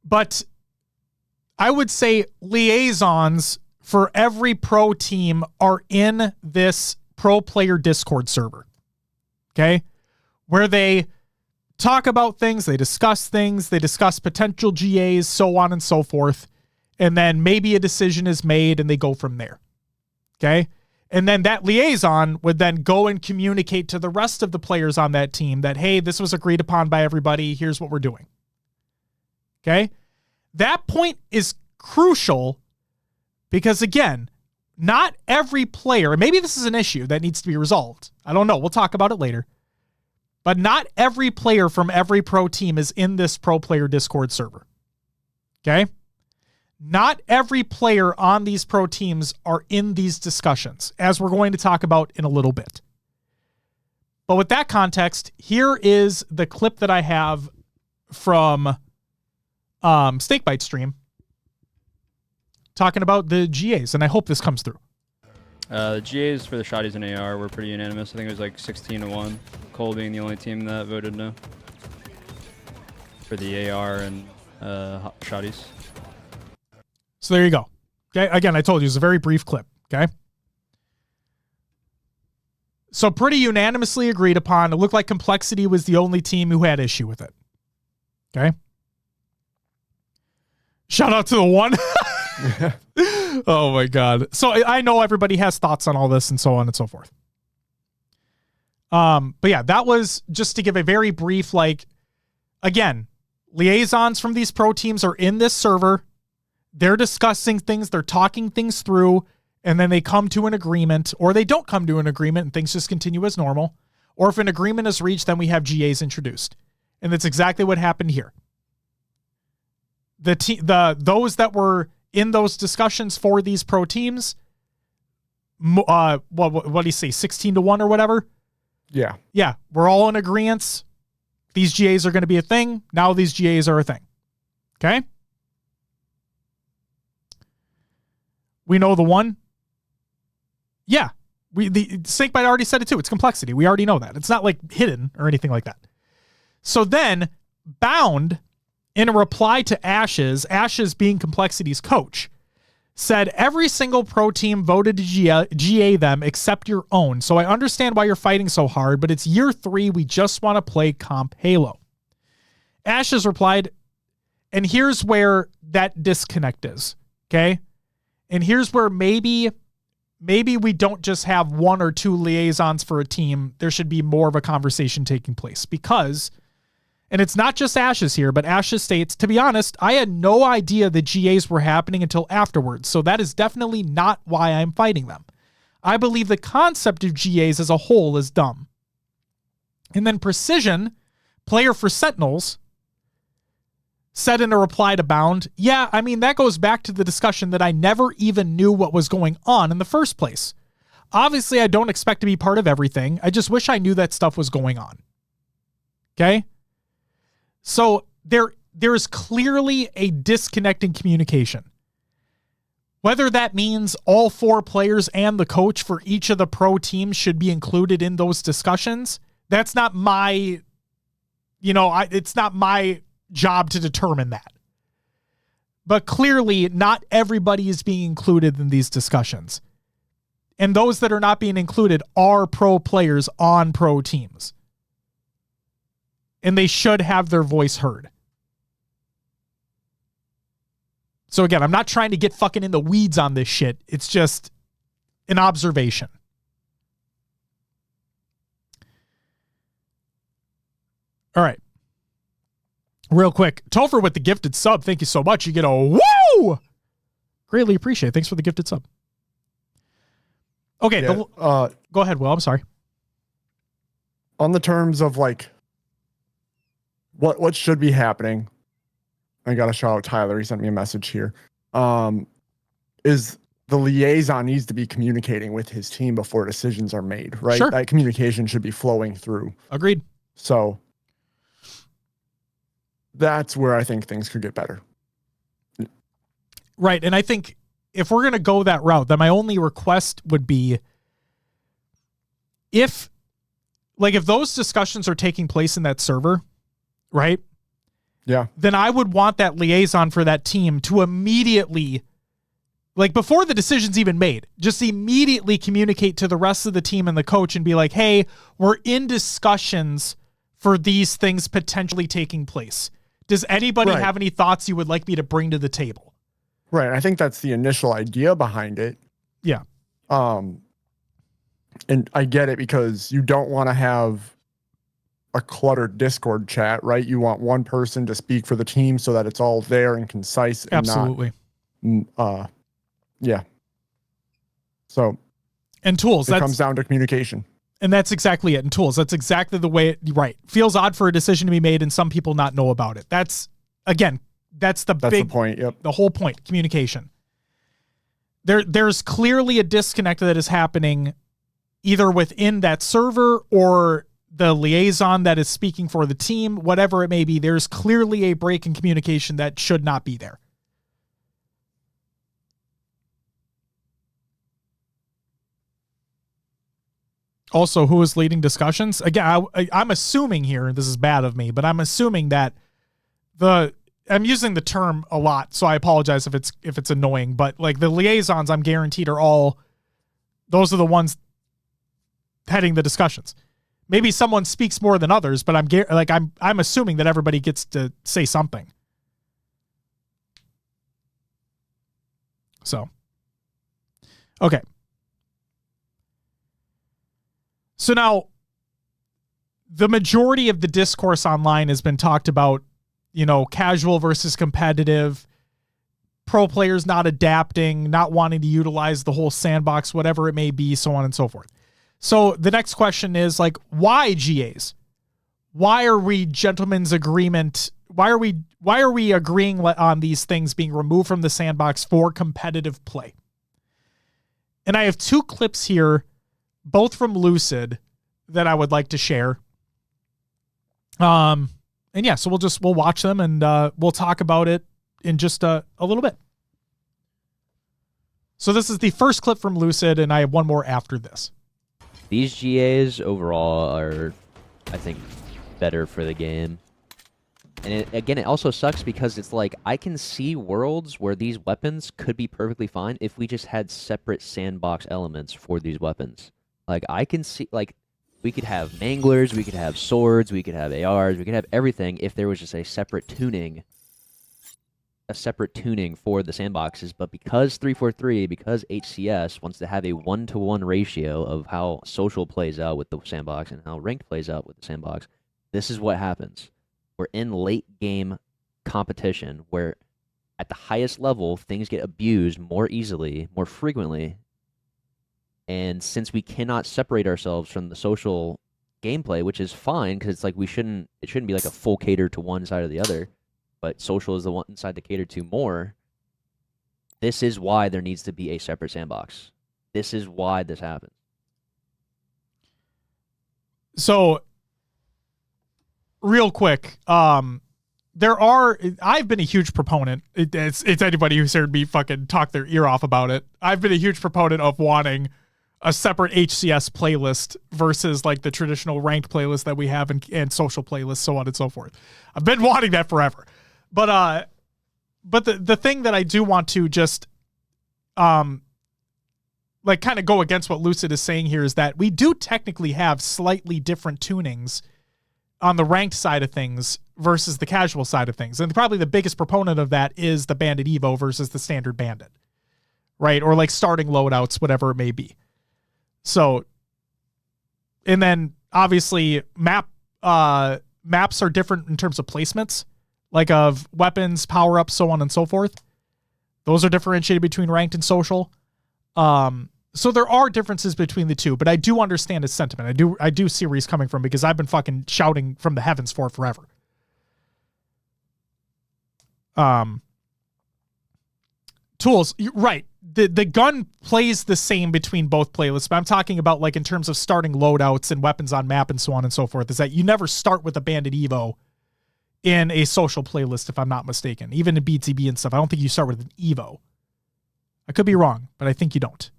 but I would say liaisons for every pro team are in this pro player Discord server, okay? Where they talk about things, they discuss potential GAs, so on and so forth, and then maybe a decision is made and they go from there, okay? And then that liaison would then go and communicate to the rest of the players on that team that, hey, this was agreed upon by everybody, here's what we're doing, okay? That point is crucial because, again, not every player, and maybe this is an issue that needs to be resolved. I don't know. We'll talk about it later. But not every player from every pro team is in this pro player Discord server. Okay? Not every player on these pro teams are in these discussions, as we're going to talk about in a little bit. But with that context, here is the clip that I have from Snakebite stream talking about the GAs, and I hope this comes through. The GAs for the Shotties and AR were pretty unanimous. I think it was like 16-1. Cole being the only team that voted no for the AR and Shotties. So there you go. Okay. Again, I told you it was a very brief clip. Okay. So pretty unanimously agreed upon. It looked like Complexity was the only team who had issue with it. Okay. Shout out to the one. Oh my God. So I know everybody has thoughts on all this and so on and so forth. But yeah, that was just to give a very brief, again, liaisons from these pro teams are in this server. They're discussing things. They're talking things through, and then they come to an agreement, or they don't come to an agreement and things just continue as normal. Or if an agreement is reached, then we have GAs introduced. And that's exactly what happened here. Those that were in those discussions for these pro teams, what do you say, 16-1 or whatever? Yeah. Yeah, we're all in agreement. These GAs are going to be a thing. Now these GAs are a thing. Okay? We know the one. Yeah. The Snakebite already said it too. It's Complexity. We already know that. It's not like hidden or anything like that. So then Bound, in a reply to Ashes being Complexity's coach, said every single pro team voted to GA them except your own. So I understand why you're fighting so hard, but it's year 3. We just want to play comp Halo. Ashes replied, and here's where that disconnect is. Okay. And here's where maybe we don't just have 1 or 2 liaisons for a team. There should be more of a conversation taking place because, and it's not just Ashes here, but Ashes states, to be honest, I had no idea the GAs were happening until afterwards. So that is definitely not why I'm fighting them. I believe the concept of GAs as a whole is dumb. And then Precision, player for Sentinels, said in a reply to Bound, yeah, I mean, that goes back to the discussion that I never even knew what was going on in the first place. Obviously, I don't expect to be part of everything. I just wish I knew that stuff was going on. Okay? So there is clearly a disconnect in communication. Whether that means all 4 players and the coach for each of the pro teams should be included in those discussions, that's not my, it's not my job to determine that. But clearly not everybody is being included in these discussions. And those that are not being included are pro players on pro teams. And they should have their voice heard. So again, I'm not trying to get fucking in the weeds on this shit. It's just an observation. All right. Real quick, Topher with the gifted sub. Thank you so much. You get a woo! Greatly appreciate it. Thanks for the gifted sub. Okay, Yeah, go ahead, Will. I'm sorry. On the terms of what should be happening, I got to shout out Tyler. He sent me a message here. Is the liaison needs to be communicating with his team before decisions are made, right? Sure. That communication should be flowing through. Agreed. So that's where I think things could get better. Right. And I think if we're going to go that route, then my only request would be if those discussions are taking place in that server, right? Yeah. Then I would want that liaison for that team to immediately, before the decision's even made, just immediately communicate to the rest of the team and the coach and be like, hey, we're in discussions for these things potentially taking place. Does anybody have any thoughts you would like me to bring to the table? Right. I think that's the initial idea behind it. Yeah. And I get it because you don't want to have a cluttered Discord chat, right? You want one person to speak for the team so that it's all there and concise. And absolutely. Yeah. So. And tools. It comes down to communication. And that's exactly it. And tools. That's exactly the way feels odd for a decision to be made and some people not know about it. That's the point. Yep. The whole point. Communication. There's clearly a disconnect that is happening either within that server or the liaison that is speaking for the team, whatever it may be. There's clearly a break in communication that should not be there. Also, who is leading discussions? Again, I'm assuming here, this is bad of me, but I'm assuming that I'm using the term a lot, so I apologize if it's annoying, but like the liaisons I'm guaranteed are all, those are the ones heading the discussions. Maybe someone speaks more than others, but I'm assuming that everybody gets to say something. So, okay. So now, the majority of the discourse online has been talked about, casual versus competitive, pro players not adapting, not wanting to utilize the whole sandbox, whatever it may be, so on and so forth. So the next question is like, why GAs? Why are we gentlemen's agreement? Why are we agreeing on these things being removed from the sandbox for competitive play? And I have 2 clips here, both from Lucid, that I would like to share. And yeah, so we'll watch them and we'll talk about it in just a little bit. So this is the first clip from Lucid, and I have one more after this. These GAs overall are, I think, better for the game. And it also sucks because it's like, I can see worlds where these weapons could be perfectly fine if we just had separate sandbox elements for these weapons. Like, I can see, like, we could have manglers, we could have swords, we could have ARs, we could have everything if there was just a separate tuning for the sandboxes. But because 343, because HCS wants to have a 1-to-1 ratio of how social plays out with the sandbox and how ranked plays out with the sandbox, this is what happens. We're in late game competition where at the highest level, things get abused more easily, more frequently. And since we cannot separate ourselves from the social gameplay, which is fine, because it's like it shouldn't be like a full cater to one side or the other, but social is the one side to cater to more. This is why there needs to be a separate sandbox. This is why this happens. So, real quick, I've been a huge proponent. It's anybody who's heard me fucking talk their ear off about it. I've been a huge proponent of wanting a separate HCS playlist versus like the traditional ranked playlist that we have and social playlists, so on and so forth. I've been wanting that forever. But the thing that I do want to just kind of go against what Lucid is saying here is that we do technically have slightly different tunings on the ranked side of things versus the casual side of things. And probably the biggest proponent of that is the Bandit Evo versus the standard Bandit, right? Or like starting loadouts, whatever it may be. So, and then obviously maps are different in terms of placements, like of weapons, power-ups, so on and so forth. Those are differentiated between ranked and social. So there are differences between the two, but I do understand his sentiment. I do see where he's coming from because I've been fucking shouting from the heavens for it forever. Tools, right. The gun plays the same between both playlists, but I'm talking about like in terms of starting loadouts and weapons on map and so on and so forth, is that you never start with a Bandit Evo in a social playlist, if I'm not mistaken. Even in BTB and stuff, I don't think you start with an Evo. I could be wrong, but I think you don't.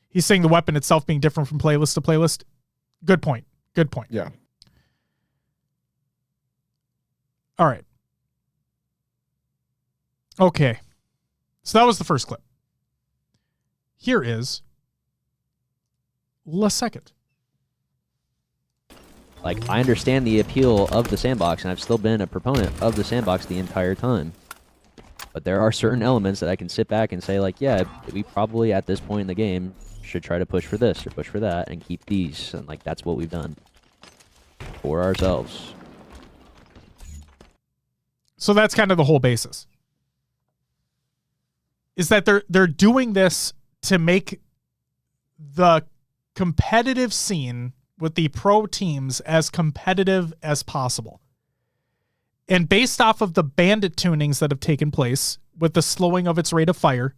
He's saying the weapon itself being different from playlist to playlist. Good point. Good point. Yeah. All right. Okay. So that was the first clip. Here is the second. Like, I understand the appeal of the sandbox, and I've still been a proponent of the sandbox the entire time. But there are certain elements that I can sit back and say, like, yeah, we probably at this point in the game should try to push for this or push for that and keep these. And, like, that's what we've done for ourselves. So that's kind of the whole basis. Is that they're doing this to make the competitive scene with the pro teams as competitive as possible. And based off of the bandit tunings that have taken place with the slowing of its rate of fire,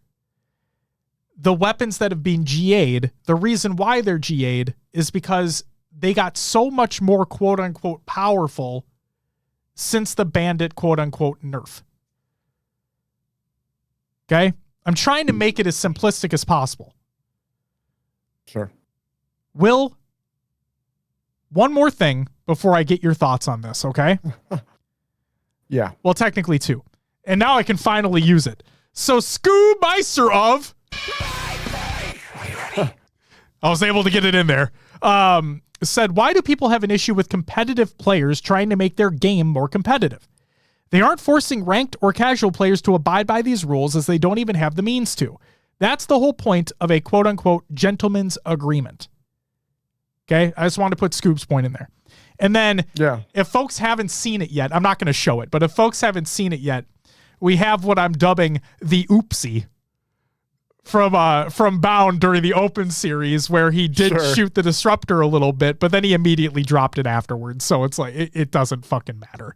the weapons that have been GA'd, the reason why they're GA'd is because they got so much more quote unquote powerful since the bandit quote unquote nerf. Okay? I'm trying to make it as simplistic as possible. Sure. Will, one more thing before I get your thoughts on this, okay? Yeah. Well, technically two. And now I can finally use it. So Scoob Meister of... I was able to get it in there. Said, why do people have an issue with competitive players trying to make their game more competitive? They aren't forcing ranked or casual players to abide by these rules as they don't even have the means to. That's the whole point of a quote-unquote gentleman's agreement. Okay? I just wanted to put Scoop's point in there. And then if folks haven't seen it yet, I'm not going to show it, but if folks haven't seen it yet, we have what I'm dubbing the oopsie from Bound during the Open series, where he did shoot the disruptor a little bit, but then he immediately dropped it afterwards. So it's like, it doesn't fucking matter.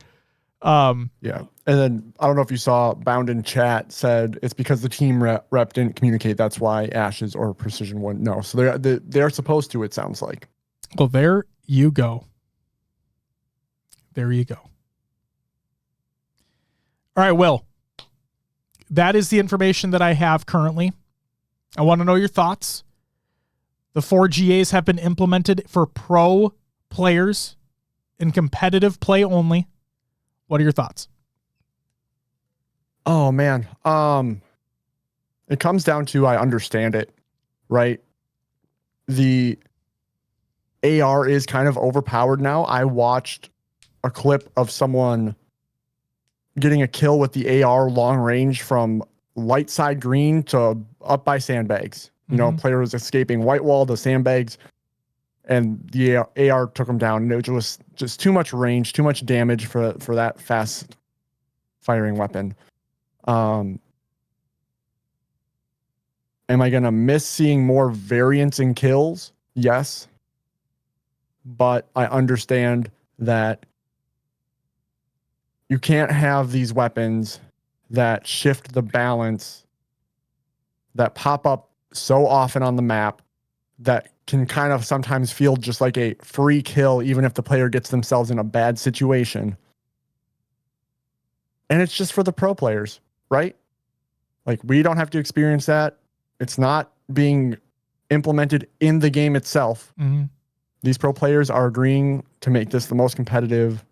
Yeah. And then I don't know if you saw Bound in chat said it's because the team rep didn't communicate. That's why Ashes or Precision wouldn't know. So they're supposed to, it sounds like. Well, there you go. There you go. All right, Will. That is the information that I have currently. I want to know your thoughts. The 4 GAs have been implemented for pro players in competitive play only. What are your thoughts? Oh, man. It comes down to, I understand it, right? The AR is kind of overpowered now. I watched a clip of someone getting a kill with the AR long range from light side green to up by sandbags. You know, player was escaping white wall to sandbags, and the AR took him down. And it was just too much range, too much damage for that fast firing weapon. Am I going to miss seeing more variance in kills? Yes. But I understand that you can't have these weapons that shift the balance, that pop up so often on the map, that can kind of sometimes feel just like a free kill, even if the player gets themselves in a bad situation. And it's just for the pro players, right? Like, we don't have to experience that. It's not being implemented in the game itself. These pro players are agreeing to make this the most competitive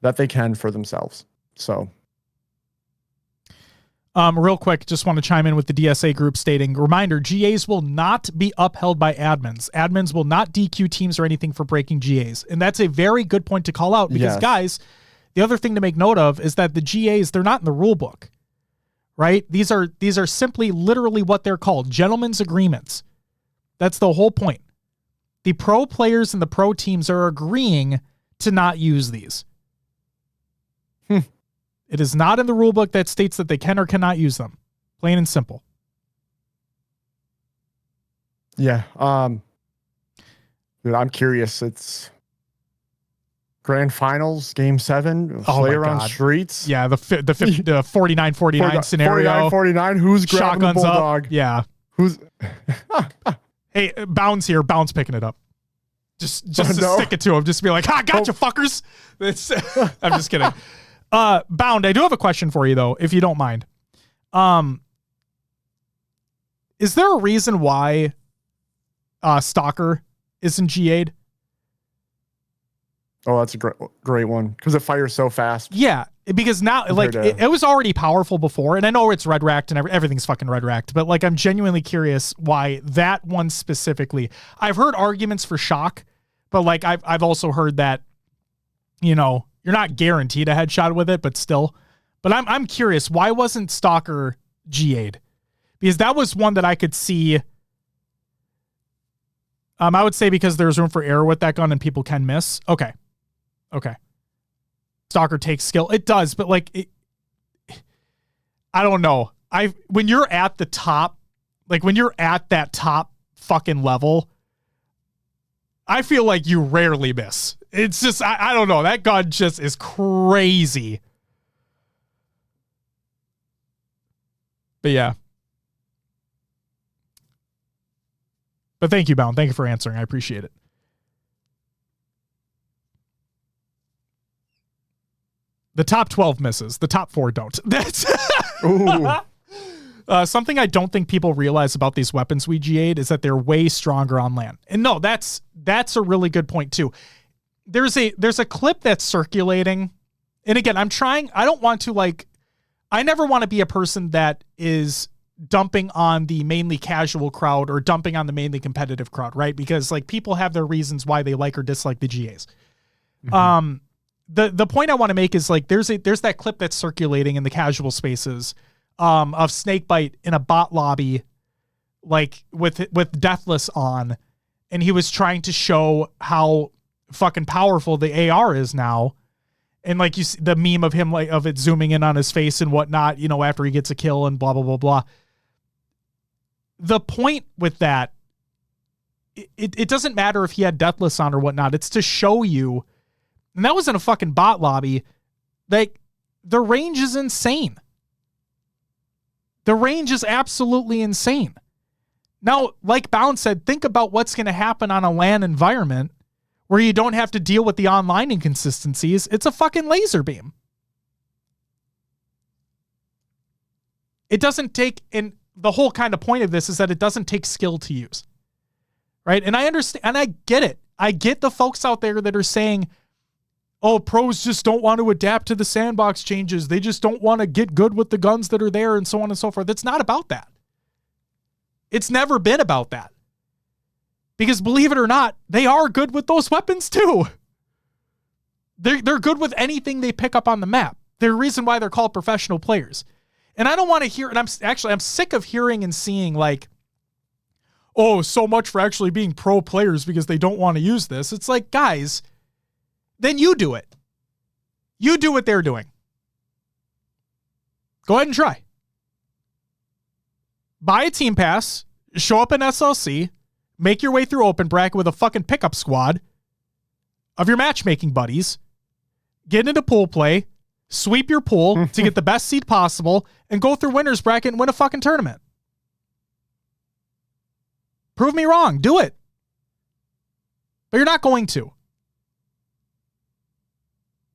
that they can for themselves. So, real quick, just want to chime in with the DSA group stating, reminder, GAs will not be upheld by admins. Admins will not DQ teams or anything for breaking GAs. And that's a very good point to call out because, guys, the other thing to make note of is that the GAs, they're not in the rule book, right? These are simply literally what they're called, gentlemen's agreements. That's the whole point. The pro players and the pro teams are agreeing to not use these. It is not in the rule book that states that they can or cannot use them. Plain and simple. Yeah. Dude, I'm curious. It's Grand Finals, Game 7, Slayer on Streets. Yeah, the 49-49 scenario. 49-49, who's grabbing the Bulldog? Up. Yeah. Who's... Hey, Bound's here. Bound's picking it up. Just to stick it to him. Just be like, ha, gotcha, fuckers. I'm just kidding. Bound, I do have a question for you, though, if you don't mind. Is there a reason why Stalker isn't GA'd? Oh, that's a great one, because it fires so fast. Yeah, because now, like, it was already powerful before, and I know it's red racked and everything's fucking red racked, but like, I'm genuinely curious why that one specifically. I've heard arguments for Shock, but like, I've also heard that, you know, you're not guaranteed a headshot with it, but still. But I'm curious, why wasn't Stalker GA'd? Because that was one that I could see. I would say because there's room for error with that gun and people can miss. Okay. Stalker takes skill. It does, but like, I don't know. When you're at the top, like when you're at that top fucking level, I feel like you rarely miss. It's just, I don't know. That gun just is crazy. But yeah. But thank you, Bound. Thank you for answering. I appreciate it. The top 12 misses. The top 4 don't. That's Something I don't think people realize about these weapons we GA'd is that they're way stronger on LAN. And no, that's a really good point too. There's a clip that's circulating. And again, I don't want to I never want to be a person that is dumping on the mainly casual crowd or dumping on the mainly competitive crowd, right? Because people have their reasons why they like or dislike the GAs. Mm-hmm. The point I want to make is there's that clip that's circulating in the casual spaces of Snakebite in a bot lobby, with Deathless on, and he was trying to show how fucking powerful the AR is now. And you see the meme of him, of it zooming in on his face and whatnot, after he gets a kill and blah, blah, blah, blah. The point with that, it doesn't matter if he had Deathless on or whatnot. It's to show you, and that was in a fucking bot lobby, the range is insane. The range is absolutely insane. Now, like Bound said, think about what's going to happen on a LAN environment where you don't have to deal with the online inconsistencies. It's a fucking laser beam. It doesn't take, and the whole kind of point of this is that it doesn't take skill to use. Right? And I understand, and I get it. I get the folks out there that are saying, oh, pros just don't want to adapt to the sandbox changes. They just don't want to get good with the guns that are there and so on and so forth. It's not about that. It's never been about that. Because believe it or not, they are good with those weapons too. They're good with anything they pick up on the map. There's a reason why they're called professional players. And I don't want to hear, and I'm sick of hearing and seeing oh, so much for actually being pro players because they don't want to use this. It's guys, then you do it. You do what they're doing. Go ahead and try. Buy a team pass, show up in SLC, make your way through open bracket with a fucking pickup squad of your matchmaking buddies, get into pool play, sweep your pool to get the best seed possible, and go through winners bracket and win a fucking tournament. Prove me wrong. Do it. But you're not going to.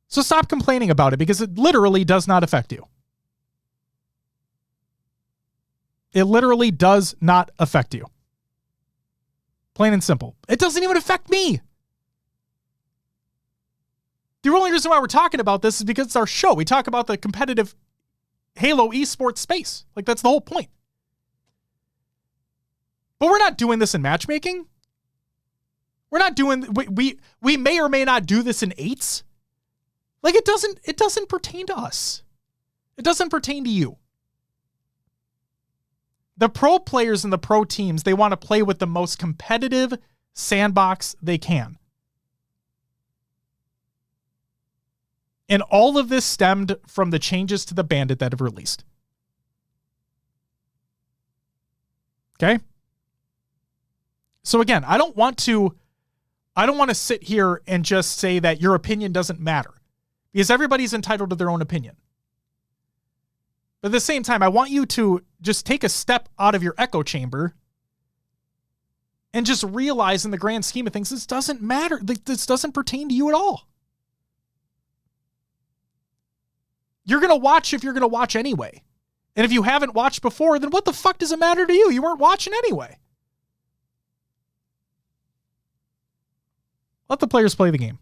So stop complaining about it because it literally does not affect you. It literally does not affect you. Plain and simple. It doesn't even affect me. The only reason why we're talking about this is because it's our show. We talk about the competitive Halo esports space. That's the whole point. But we're not doing this in matchmaking. We're not doing, we may or may not do this in 8s. It doesn't pertain to us. It doesn't pertain to you. The pro players and the pro teams, they want to play with the most competitive sandbox they can. And all of this stemmed from the changes to the Bandit that have released. Okay? So again, I don't want to sit here and just say that your opinion doesn't matter. Because everybody's entitled to their own opinion. But at the same time, I want you to just take a step out of your echo chamber and just realize in the grand scheme of things, this doesn't matter. This doesn't pertain to you at all. You're going to watch if you're going to watch anyway. And if you haven't watched before, then what the fuck does it matter to you? You weren't watching anyway. Let the players play the game.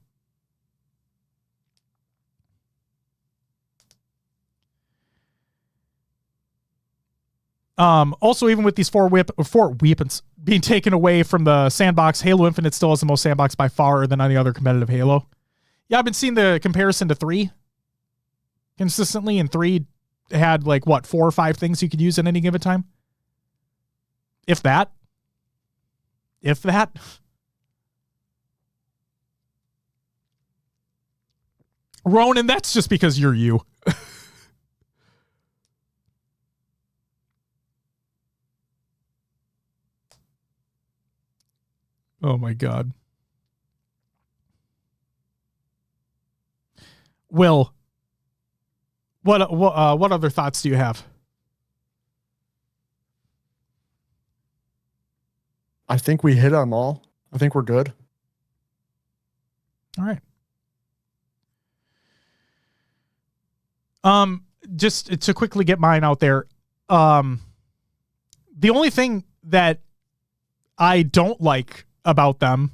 Also, even with these four weapons being taken away from the sandbox, Halo Infinite still has the most sandbox by far than any other competitive Halo. Yeah, I've been seeing the comparison to 3 consistently, and 3 had 4 or 5 things you could use at any given time. If that. Ronan, that's just because you're you. Oh my God. Will, what other thoughts do you have? I think we hit them all. I think we're good. All right. Just to quickly get mine out there. The only thing that I don't like about them,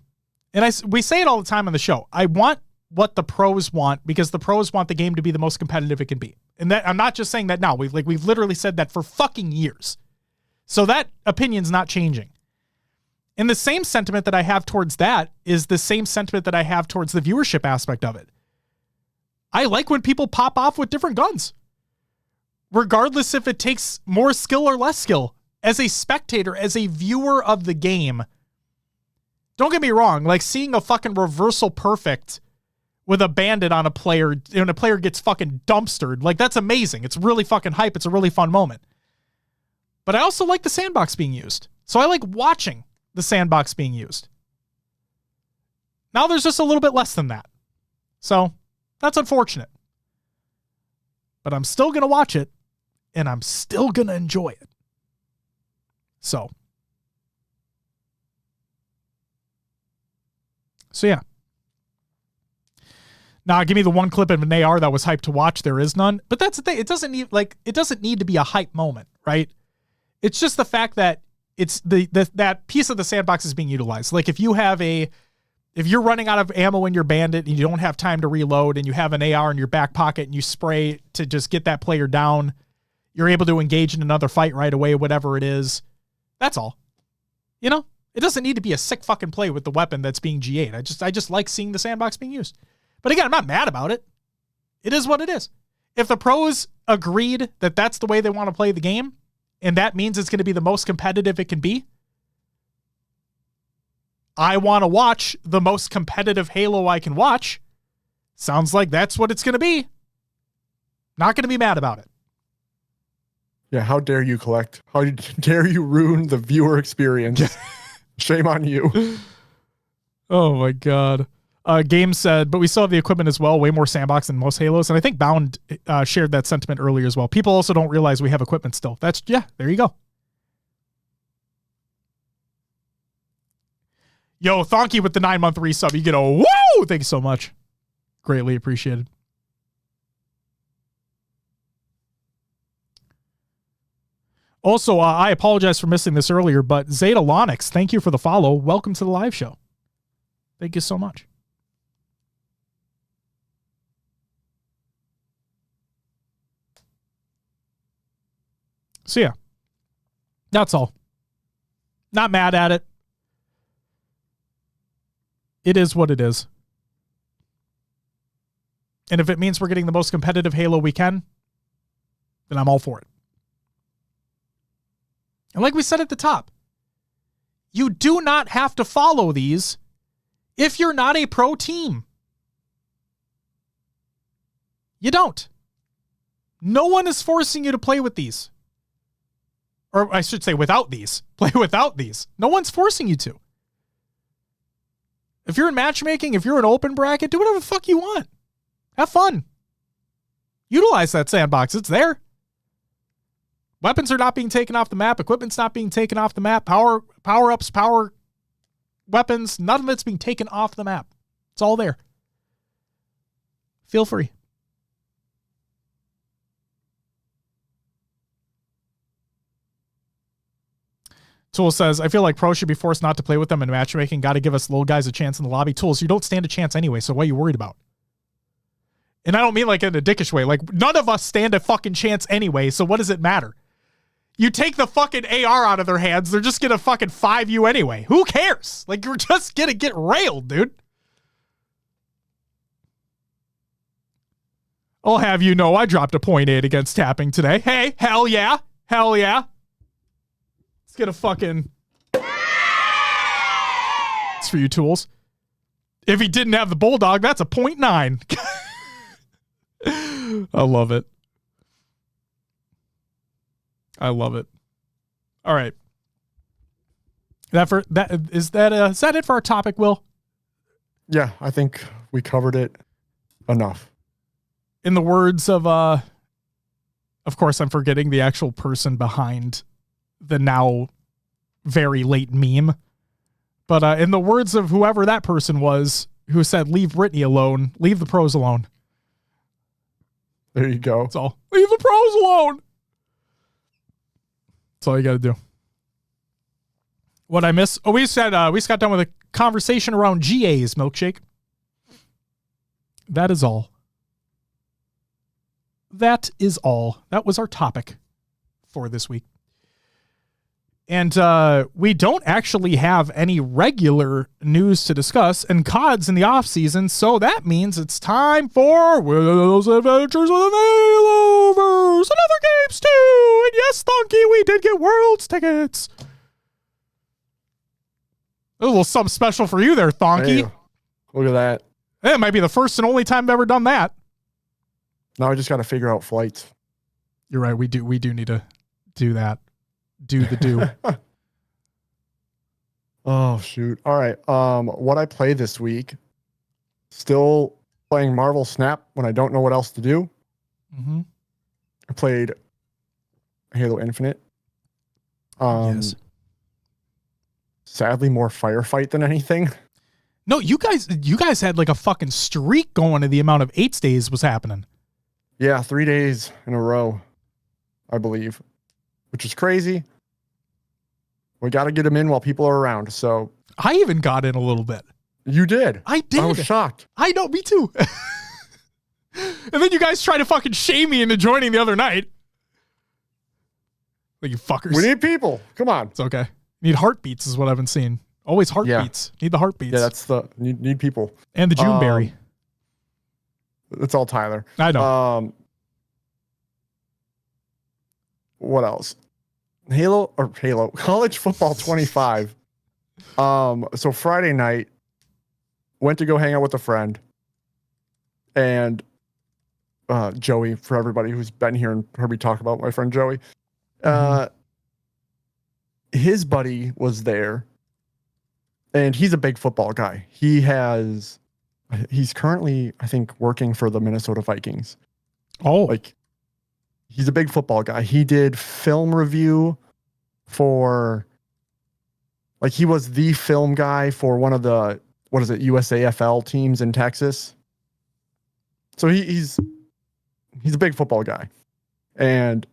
and we say it all the time on the show, I want what the pros want because the pros want the game to be the most competitive it can be. And that I'm not just saying that now. We've literally said that for fucking years. So that opinion's not changing. And the same sentiment that I have towards that is the same sentiment that I have towards the viewership aspect of it. I like when people pop off with different guns, regardless if it takes more skill or less skill. As a spectator, as a viewer of the game, don't get me wrong, like seeing a fucking reversal perfect with a bandit on a player and a player gets fucking dumpstered, like that's amazing. It's really fucking hype. It's a really fun moment. But I also like the sandbox being used. So I like watching the sandbox being used. Now there's just a little bit less than that. So that's unfortunate. But I'm still going to watch it and I'm still going to enjoy it. So yeah. Now, give me the one clip of an AR that was hyped to watch. There is none. But that's the thing. It doesn't need to be a hype moment, right? It's just the fact that it's that piece of the sandbox is being utilized. Like if you're running out of ammo in your bandit and you don't have time to reload and you have an AR in your back pocket and you spray to just get that player down, you're able to engage in another fight right away, whatever it is. That's all. You know, it doesn't need to be a sick fucking play with the weapon that's being G8'd. I just like seeing the sandbox being used. But again, I'm not mad about it. It is what it is. If the pros agreed that that's the way they want to play the game, and that means it's going to be the most competitive it can be, I want to watch the most competitive Halo I can watch. Sounds like that's what it's going to be. Not going to be mad about it. Yeah, how dare you collect? How dare you ruin the viewer experience? Shame on you. Oh my God. Game said, but we still have the equipment as well. Way more sandbox than most Halos. And I think Bound shared that sentiment earlier as well. People also don't realize we have equipment still. There you go. Yo, Thonky with the 9-month resub. You get a woo! Thank you so much. Greatly appreciated. Also, I apologize for missing this earlier, but Zeta Lonix, thank you for the follow. Welcome to the live show. Thank you so much. So yeah, that's all. Not mad at it. It is what it is. And if it means we're getting the most competitive Halo we can, then I'm all for it. And like we said at the top, you do not have to follow these if you're not a pro team. You don't. No one is forcing you to play with these. Or I should say without these. Play without these. No one's forcing you to. If you're in matchmaking, if you're in open bracket, do whatever the fuck you want. Have fun. Utilize that sandbox. It's there. Weapons are not being taken off the map. Equipment's not being taken off the map. Power-ups, power weapons, none of it's being taken off the map. It's all there. Feel free. Tool says, I feel like pros should be forced not to play with them in matchmaking. Got to give us little guys a chance in the lobby. Tools, you don't stand a chance anyway, so what are you worried about? And I don't mean like in a dickish way. Like, none of us stand a fucking chance anyway, so what does it matter? You take the fucking AR out of their hands, they're just gonna fucking 5 you anyway. Who cares? Like, you're just gonna get railed, dude. I'll have you know I dropped a .8 against tapping today. Hey, hell yeah. Hell yeah. Let's get a fucking... It's for you, Tools. If he didn't have the Bulldog, that's a .9. I love it. I love it. All right. Is that it for our topic, Will? Yeah, I think we covered it enough. In the words of course, I'm forgetting the actual person behind the now very late meme. But in the words of whoever that person was who said, leave Brittany alone, leave the pros alone. There you go. That's all. Leave the pros alone. That's all you got to do. What I miss? Oh, we just got done with a conversation around GA's milkshake. That is all. That is all. That was our topic for this week. And we don't actually have any regular news to discuss, and COD's in the off season, so that means it's time for Willow's Adventures with an Hailovers and other games too. And yes, Thonky, we did get Worlds tickets. A little something special for you there, Thonky. Hey, look at that. It might be the first and only time I've ever done that. Now I just got to figure out flights. You're right. We do need to do that. Do the do. Oh shoot. All right. What I play this week, still playing Marvel Snap when I don't know what else to do. Mm-hmm. I played Halo Infinite. Yes. Sadly more firefight than anything. No, you guys had like a fucking streak going to the amount of 8 days was happening. Yeah, 3 days in a row, I believe, which is crazy. We got to get them in while people are around. So I even got in a little bit. you did. I did. I was shocked. I know, me too. And then you guys try to fucking shame me into joining the other night. Like, you fuckers. We need people. Come on. It's okay. Need heartbeats is what I've been seeing. Always heartbeats. Need the heartbeats. Yeah, that's the need people. And the Juneberry. It's all Tyler. I know. What else? Halo College Football 25. So Friday night, went to go hang out with a friend, and Joey, for everybody who's been here and heard me talk about my friend Joey, his buddy was there, and he's a big football guy. He's currently, I think, working for the Minnesota Vikings. Oh, Like, he's a big football guy. He did film review for, like, he was the film guy for one of the, USAFL teams in Texas. So he's a big football guy. And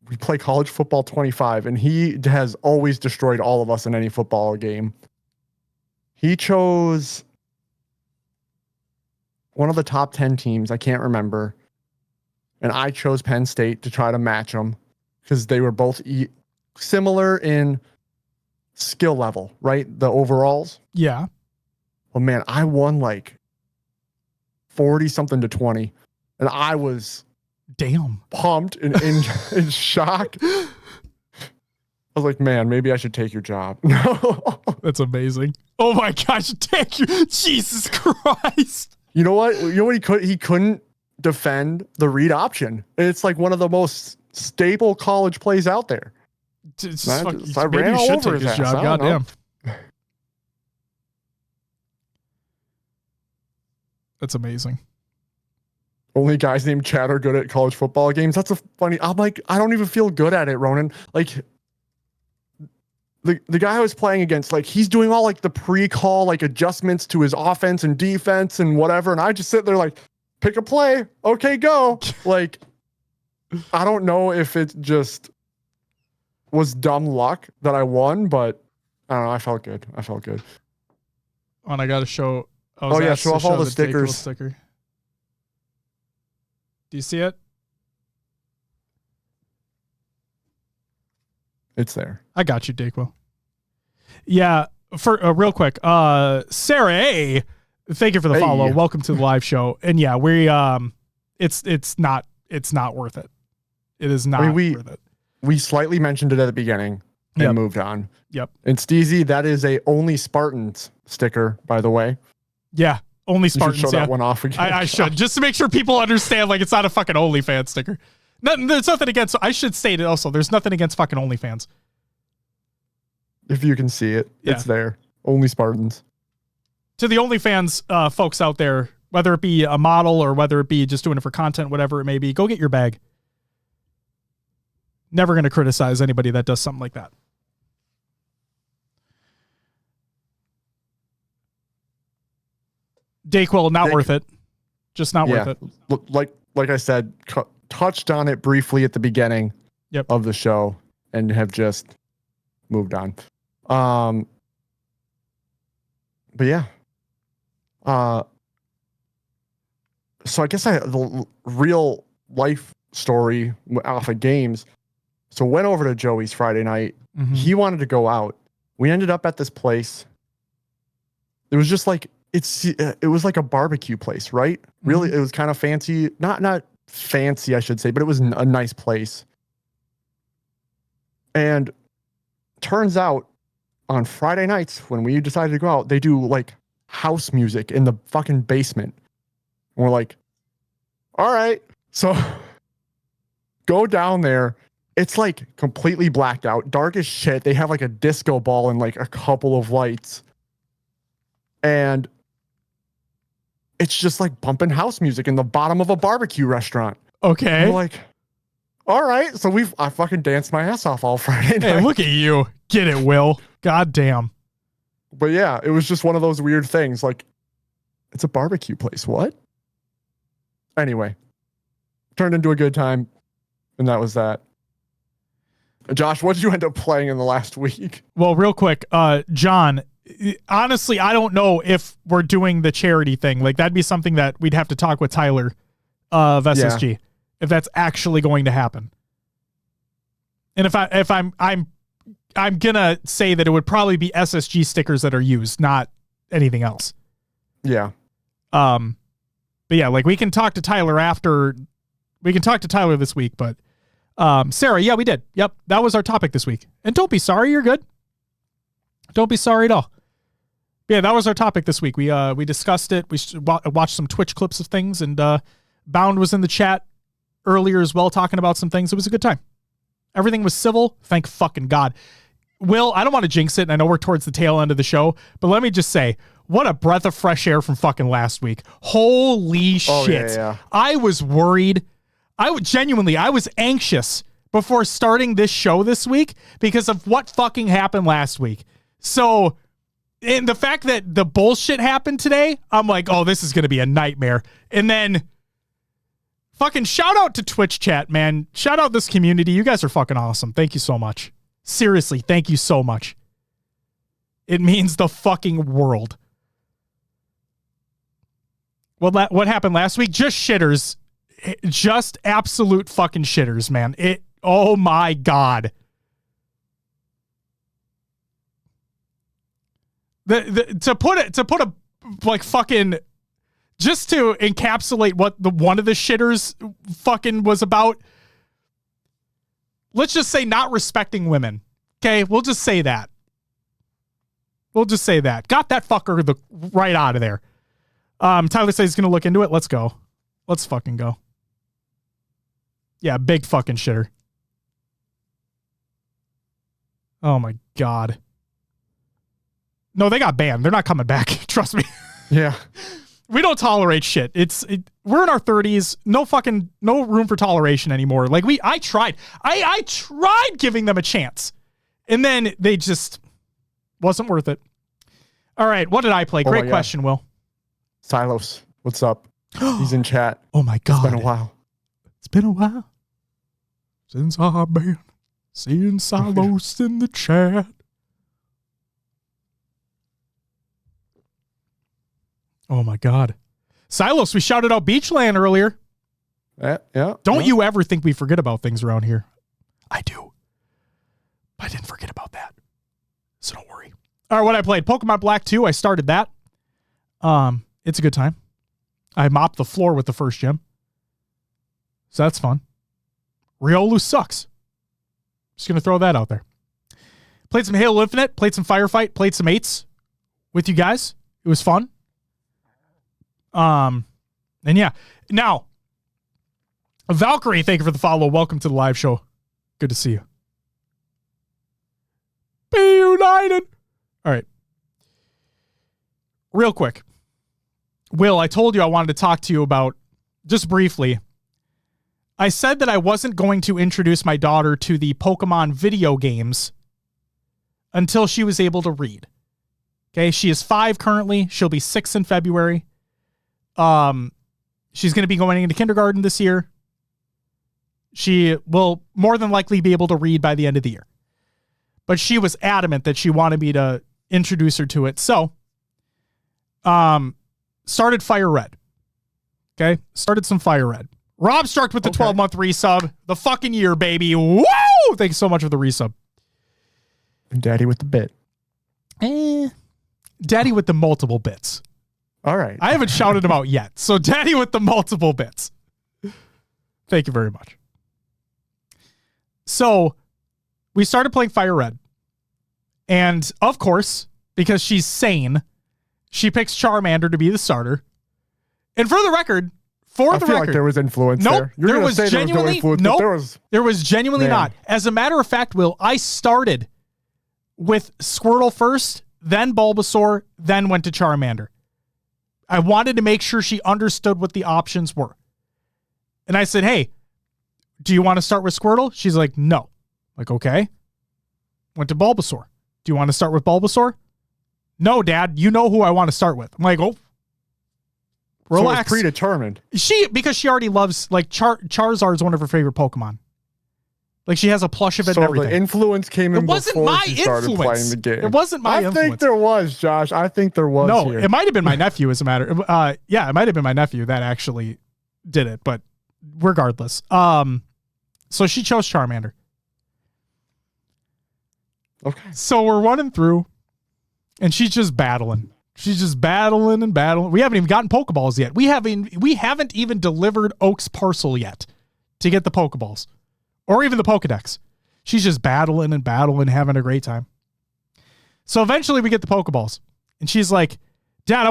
we play College Football 25, and he has always destroyed all of us in any football game. He chose one of the top 10 teams, I can't remember. And I chose Penn State to try to match them because they were both similar in skill level, right? The overalls. yeah. Well, man, I won like 40 something to 20. And I was Damn. pumped and in shock. I was like, man, maybe I should take your job. No. That's amazing. Oh my gosh. Take you. Jesus Christ. You know what? He couldn't defend the read option. It's like one of the most stable college plays out there. I Maybe ran you all should over take his his ass. job. I don't know. Goddamn. That's amazing. Only guys named Chad are good at college football games. That's a funny. I'm like, I don't even feel good at it, Ronan. Like, the guy I was playing against, like, he's doing all like the pre-call, like, adjustments to his offense and defense and whatever. And I just sit there like, pick a play. Okay, go. Like, I don't know if it just was dumb luck that I won, but I don't know. I felt good. Oh, and I got to show. Oh, yeah. Show off all the stickers. Sticker. Do you see it? It's there. I got you, Dayquil. Yeah, for real quick, Sarah A, thank you for the follow. Welcome to the live show. And yeah, we it's not worth it. It is not worth it. We slightly mentioned it at the beginning and moved on. Yep. And Steezy, that is a only Spartans sticker, by the way. Yeah, only Spartans. You should show that one off again. I should, just to make sure people understand, like, it's not a fucking OnlyFans sticker. There's nothing against. I should state it also. There's nothing against fucking OnlyFans. If you can see it, it's there. Only Spartans. To the OnlyFans folks out there, whether it be a model or whether it be just doing it for content, whatever it may be, go get your bag. Never going to criticize anybody that does something like that. Dayquil, not worth it. Just not worth it. Like I said, touched on it briefly at the beginning of the show and have just moved on. But yeah. So I guess the real life story off of games. So went over to Joey's Friday night. Mhm. He wanted to go out. We ended up at this place. It was just like it was like a barbecue place, right? Really, it was kind of fancy. Not fancy, I should say, but it was a nice place. And turns out on Friday nights when we decided to go out, they do like house music in the fucking basement. And we're like, all right. So go down there. It's like completely blacked out, dark as shit. They have like a disco ball and like a couple of lights. And it's just like bumping house music in the bottom of a barbecue restaurant. Okay. And we're like, all right. So I fucking danced my ass off all Friday night. Hey, look at you. Get it, Will. God damn. But yeah, it was just one of those weird things. Like, it's a barbecue place. What? Anyway, turned into a good time. And that was that. Josh, what did you end up playing in the last week? Well, real quick, John, honestly, I don't know if we're doing the charity thing. Like, that'd be something that we'd have to talk with Tyler of SSG if that's actually going to happen. And if I'm gonna say that it would probably be SSG stickers that are used, not anything else. Yeah. But yeah, like we can talk to Tyler after. We can talk to Tyler this week, but Sarah, yeah, we did. Yep, that was our topic this week. And don't be sorry, you're good. Don't be sorry at all. Yeah, that was our topic this week. We discussed it. We watched some Twitch clips of things, and Bound was in the chat earlier as well, talking about some things. It was a good time. Everything was civil. Thank fucking God. Will, I don't want to jinx it, and I know we're towards the tail end of the show, but let me just say, what a breath of fresh air from fucking last week. Holy shit. Yeah. I was worried. I was anxious before starting this show this week because of what fucking happened last week. So, and the fact that the bullshit happened today, I'm like, oh, this is going to be a nightmare. And then fucking shout out to Twitch chat, man. Shout out this community. You guys are fucking awesome. Thank you so much. Seriously, thank you so much. It means the fucking world. Well, what happened last week? Just shitters. Just absolute fucking shitters, man. Oh my God. To put a like fucking, just to encapsulate what one of the shitters fucking was about. Let's just say not respecting women. Okay, we'll just say that. Got that fucker right out of there. Tyler says he's gonna look into it. Let's go. Let's fucking go. Yeah, big fucking shitter. Oh my God. No, they got banned. They're not coming back. Trust me. Yeah. We don't tolerate shit. We're in our 30s. No room for toleration anymore. Like I tried giving them a chance, and then they just wasn't worth it. All right. What did I play? Great question, Will. Silos, what's up? He's in chat. Oh my God. It's been a while. It's been a while since I've been seeing Silos in the chat. Oh my God. Silos, we shouted out Beachland earlier. Yeah. Don't you ever think we forget about things around here. I do. But I didn't forget about that. So don't worry. All right, what I played. Pokemon Black 2. I started that. It's a good time. I mopped the floor with the first gym. So that's fun. Riolu sucks. Just going to throw that out there. Played some Halo Infinite. Played some Firefight. Played some 8s with you guys. It was fun. And yeah. Now, Valkyrie, thank you for the follow. Welcome to the live show. Good to see you. Be united. All right. Real quick. Will, I told you I wanted to talk to you about, just briefly, I said that I wasn't going to introduce my daughter to the Pokemon video games until she was able to read. Okay, she is 5 currently. She'll be 6 in February. She's going to be going into kindergarten this year. She will more than likely be able to read by the end of the year. but she was adamant that she wanted me to introduce her to it. So, started Fire Red. Okay, started some Fire Red. Rob Struck with the 12-month resub. The fucking year, baby. Woo! Thank you so much for the resub. And Daddy with the bit. Daddy with the multiple bits. All right. I haven't shouted him out yet. So Daddy with the multiple bits. Thank you very much. So we started playing Fire Red. And of course, because she's sane, she picks Charmander to be the starter. And for the record, I feel like there was influence there. You're there gonna was say genuinely there was no influence, but there was genuinely not. As a matter of fact, Will, I started with Squirtle first, then Bulbasaur, then went to Charmander. I wanted to make sure she understood what the options were. And I said, hey, do you want to start with Squirtle? She's like, no. I'm like, okay. Went to Bulbasaur. Do you want to start with Bulbasaur? No, Dad. You know who I want to start with. I'm like, oh, relax. So it's predetermined. Because she already loves, like, Charizard's one of her favorite Pokemon. Like, she has a plush of it and everything. The influence came in it wasn't before my she started influence. playing the game. It wasn't my influence. I think there was, Josh. I think there was. No, here. it might have been my nephew as a matter. Yeah, it might have been my nephew that actually did it, but regardless. So she chose Charmander. Okay. So we're running through, and she's just battling. She's just battling and battling. We haven't even gotten Pokeballs yet. We haven't even delivered Oak's parcel yet to get the Pokeballs, or even the Pokedex. She's just battling and battling, having a great time. So eventually we get the Pokeballs, and she's like, Dad,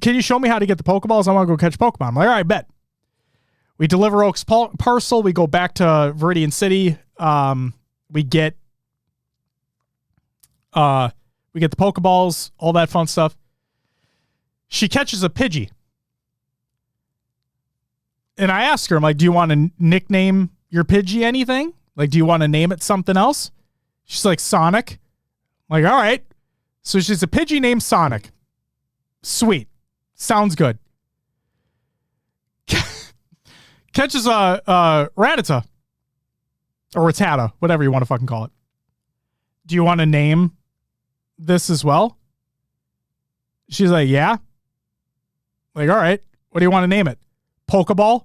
can you show me how to get the Pokeballs? I want to go catch Pokemon. I'm like, all right, bet. We deliver Oak's parcel. We go back to Viridian City. We get the Pokeballs, all that fun stuff. She catches a Pidgey. And I ask her, I'm like, do you want to nickname your Pidgey anything? Like, do you want to name it something else? She's like, Sonic. I'm like, all right. So she's a Pidgey named Sonic. Sweet. Sounds good. Catches a Rattata. Or Rattata, whatever you want to fucking call it. Do you want to name this as well? She's like, yeah. Like, all right. What do you want to name it? Pokeball?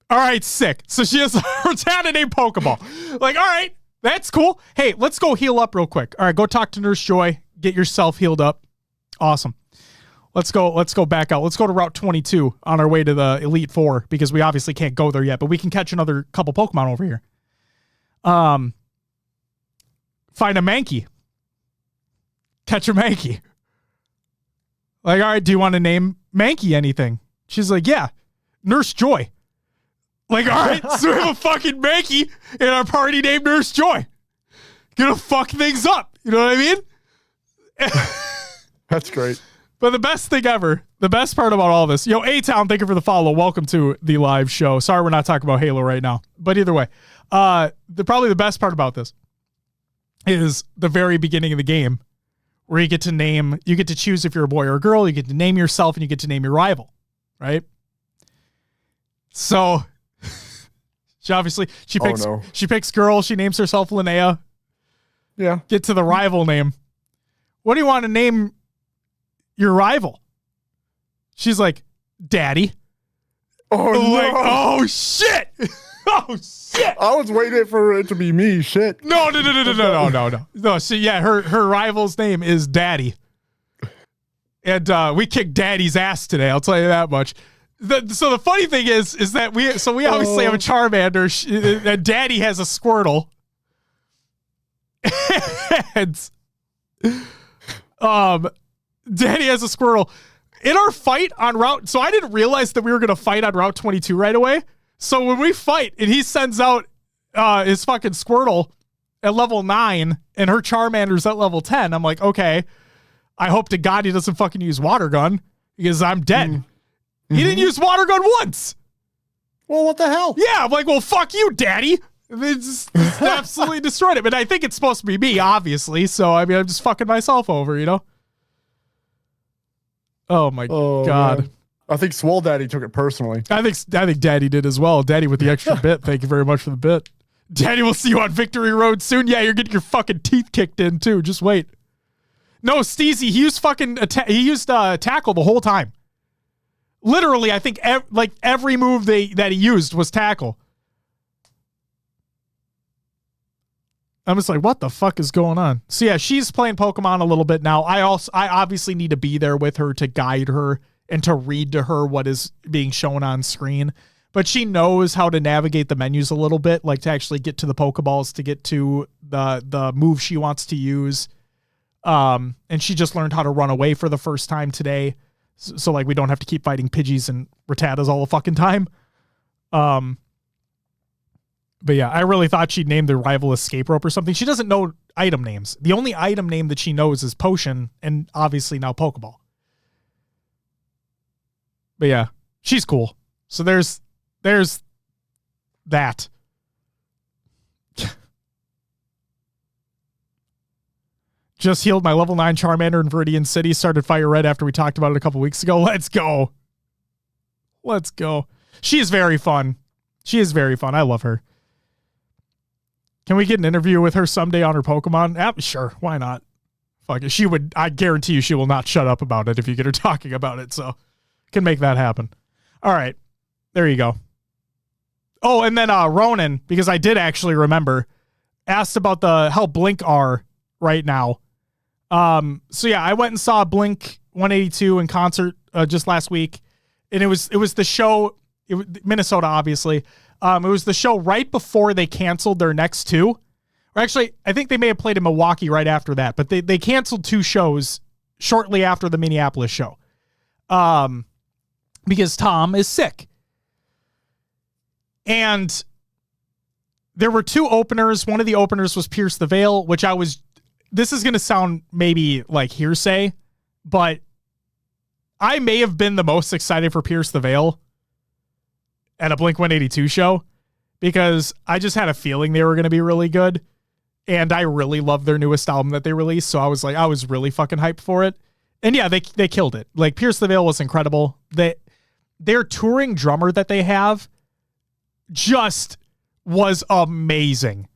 All right, sick. So she has a Rattata named Pokeball. Like, all right, that's cool. Hey, let's go heal up real quick. All right, go talk to Nurse Joy. Get yourself healed up. Awesome. Let's go back out. Let's go to Route 22 on our way to the Elite Four because we obviously can't go there yet, but we can catch another couple Pokemon over here. Find a Mankey. Catch a Mankey. Like, all right, do you want to name Mankey anything? She's like, yeah, Nurse Joy. Like, all right, so we have a fucking Mankey in our party named Nurse Joy. Gonna fuck things up. You know what I mean? That's great. But the best thing ever, the best part about all this, A-Town, thank you for the follow. Welcome to the live show. Sorry we're not talking about Halo right now. But either way, probably the best part about this is the very beginning of the game where you get to choose if you're a boy or a girl, you get to name yourself, and you get to name your rival, right? So she picks girl, she names herself Linnea. Yeah. Get to the rival name. What do you want to name your rival? She's like, Daddy. Oh, no. Like, oh shit. Oh shit. I was waiting for it to be me. Shit. No. No, see, yeah, her rival's name is Daddy. And we kicked Daddy's ass today, I'll tell you that much. So the funny thing is that we obviously have a Charmander, and Daddy has a Squirtle. And Daddy has a Squirtle. In our fight on Route, so I didn't realize that we were going to fight on Route 22 right away. So when we fight and he sends out his fucking Squirtle at level 9 and her Charmander's at level 10, I'm like, okay, I hope to God he doesn't fucking use Water Gun because I'm dead. Mm-hmm. He didn't use Water Gun once. Well, what the hell? Yeah, I'm like, well, fuck you, Daddy. It's absolutely destroyed him. And I think it's supposed to be me, obviously. So, I mean, I'm just fucking myself over, Oh, my God. Man. I think Swole Daddy took it personally. I think Daddy did as well. Daddy with the extra bit. Thank you very much for the bit. Daddy will see you on Victory Road soon. Yeah, you're getting your fucking teeth kicked in too. Just wait. No, Steezy, he used fucking tackle the whole time. Literally, I think every move that he used was tackle. I'm just like, what the fuck is going on? So yeah, she's playing Pokemon a little bit now. I obviously need to be there with her to guide her and to read to her what is being shown on screen. But she knows how to navigate the menus a little bit, like to actually get to the Pokeballs, to get to the move she wants to use. And she just learned how to run away for the first time today. So like we don't have to keep fighting Pidgeys and Rattatas all the fucking time. But yeah, I really thought she'd name the rival Escape Rope or something. She doesn't know item names. The only item name that she knows is Potion and obviously now Pokeball. But yeah, she's cool. So there's that. Just healed my level 9 Charmander in Viridian City. Started Fire Red after we talked about it a couple weeks ago. Let's go. Let's go. She is very fun. She is very fun. I love her. Can we get an interview with her someday on her Pokemon? Sure. Why not? Fuck it. She would, I guarantee you she will not shut up about it if you get her talking about it. So can make that happen. All right. There you go. Oh, and then Ronan, because I did actually remember, asked about how Blink are right now. So yeah, I went and saw Blink 182 in concert just last week, and it was the show, Minnesota, obviously. It was the show right before they canceled their next two. Or actually, I think they may have played in Milwaukee right after that, but they canceled two shows shortly after the Minneapolis show. Because Tom is sick. And there were two openers. One of the openers was Pierce the Veil, which this is going to sound maybe like hearsay, but I may have been the most excited for Pierce the Veil at a Blink-182 show because I just had a feeling they were going to be really good. And I really loved their newest album that they released. So I was really fucking hyped for it. And yeah, they killed it. Like Pierce the Veil was incredible. Their touring drummer that they have just was amazing.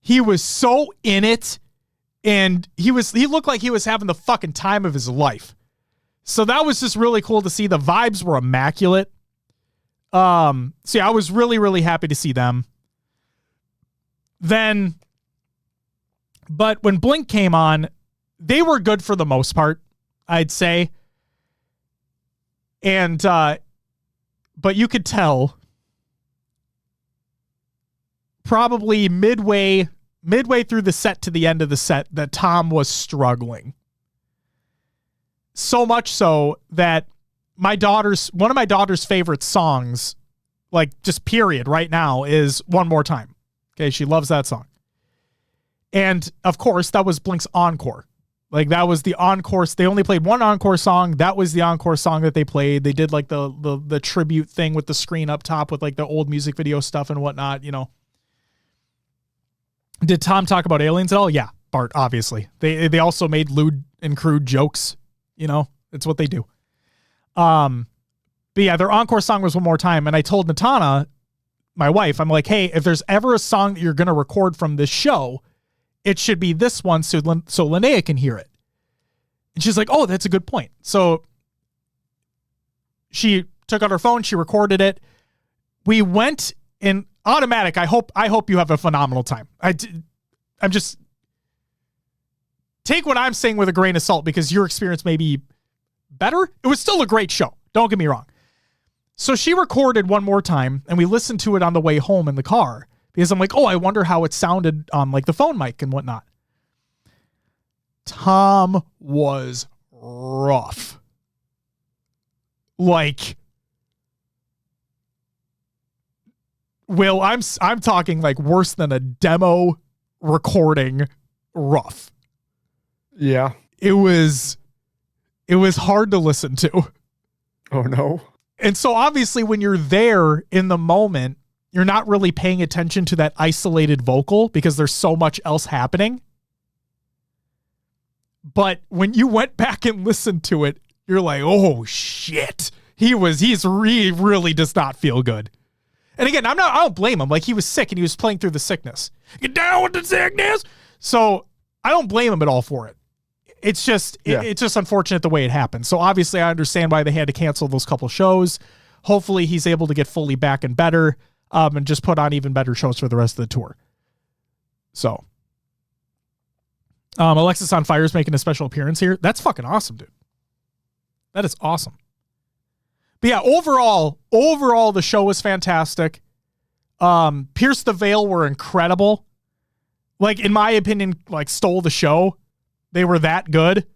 He was so in it, and he looked like he was having the fucking time of his life. So that was just really cool to see. The vibes were immaculate. So yeah, I was really, really happy to see them. But when Blink came on, they were good for the most part, I'd say. And, but you could tell probably midway through the set to the end of the set that Tom was struggling. So much so that one of my daughter's favorite songs, like just period right now, is One More Time. Okay. She loves that song. And of course that was Blink's encore. Like that was the encore. They only played one encore song. That was the encore song that they played. They did like the tribute thing with the screen up top with like the old music video stuff and whatnot, you know. Did Tom talk about aliens at all? Yeah, Bart, obviously. They also made lewd and crude jokes, you know. It's what they do. But yeah, their encore song was One More Time. And I told Natana, my wife, I'm like, hey, if there's ever a song that you're going to record from this show, it should be this one so Linnea can hear it. And she's like, oh, that's a good point. So she took out her phone. She recorded it. We went in automatic. I hope you have a phenomenal time. I'm just take what I'm saying with a grain of salt because your experience may be better. It was still a great show. Don't get me wrong. So she recorded One More Time and we listened to it on the way home in the car because I'm like, oh, I wonder how it sounded on like the phone mic and whatnot. Tom was rough. Like, Will, I'm talking like worse than a demo recording rough. Yeah. It was hard to listen to. Oh no. And so obviously when you're there in the moment, you're not really paying attention to that isolated vocal because there's so much else happening. But when you went back and listened to it, you're like, oh shit. He really does not feel good. And again, I don't blame him. Like, he was sick and he was playing through the sickness. Get down with the sickness. So I don't blame him at all for it. It's just it's just unfortunate the way it happened. So obviously I understand why they had to cancel those couple shows. Hopefully he's able to get fully back and better, and just put on even better shows for the rest of the tour. So Alexis on Fire is making a special appearance here. That's fucking awesome, dude. That is awesome. But yeah, overall, the show was fantastic. Pierce the Veil were incredible. Like, in my opinion, like, stole the show. They were that good.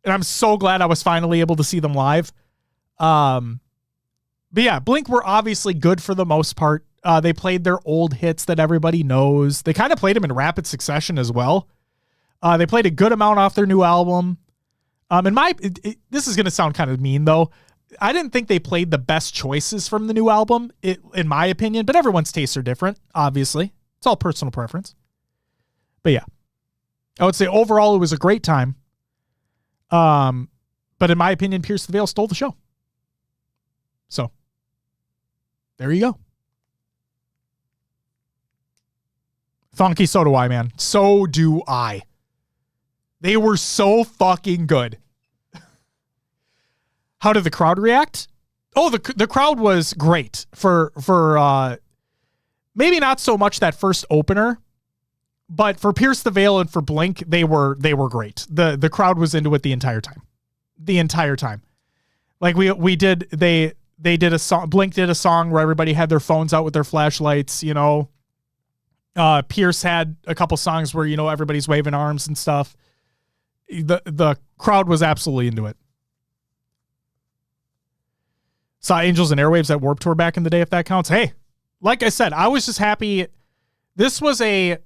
And I'm so glad I was finally able to see them live. But yeah, Blink were obviously good for the most part. They played their old hits that everybody knows. They kind of played them in rapid succession as well. They played a good amount off their new album. This is going to sound kind of mean, though. I didn't think they played the best choices from the new album, in my opinion, but everyone's tastes are different, obviously. It's all personal preference. But yeah, I would say overall it was a great time. But in my opinion, Pierce the Veil stole the show. So there you go. Funky, so do I, man. So do I. They were so fucking good. How did the crowd react? Oh, the crowd was great for maybe not so much that first opener, but for Pierce the Veil and for Blink, they were great. The crowd was into it the entire time. The entire time. Like they did a song, Blink did a song where everybody had their phones out with their flashlights, you know. Pierce had a couple songs where, you know, everybody's waving arms and stuff. The crowd was absolutely into it. Saw Angels and Airwaves at Warped Tour back in the day, if that counts. Hey, like I said, I was just happy. This was I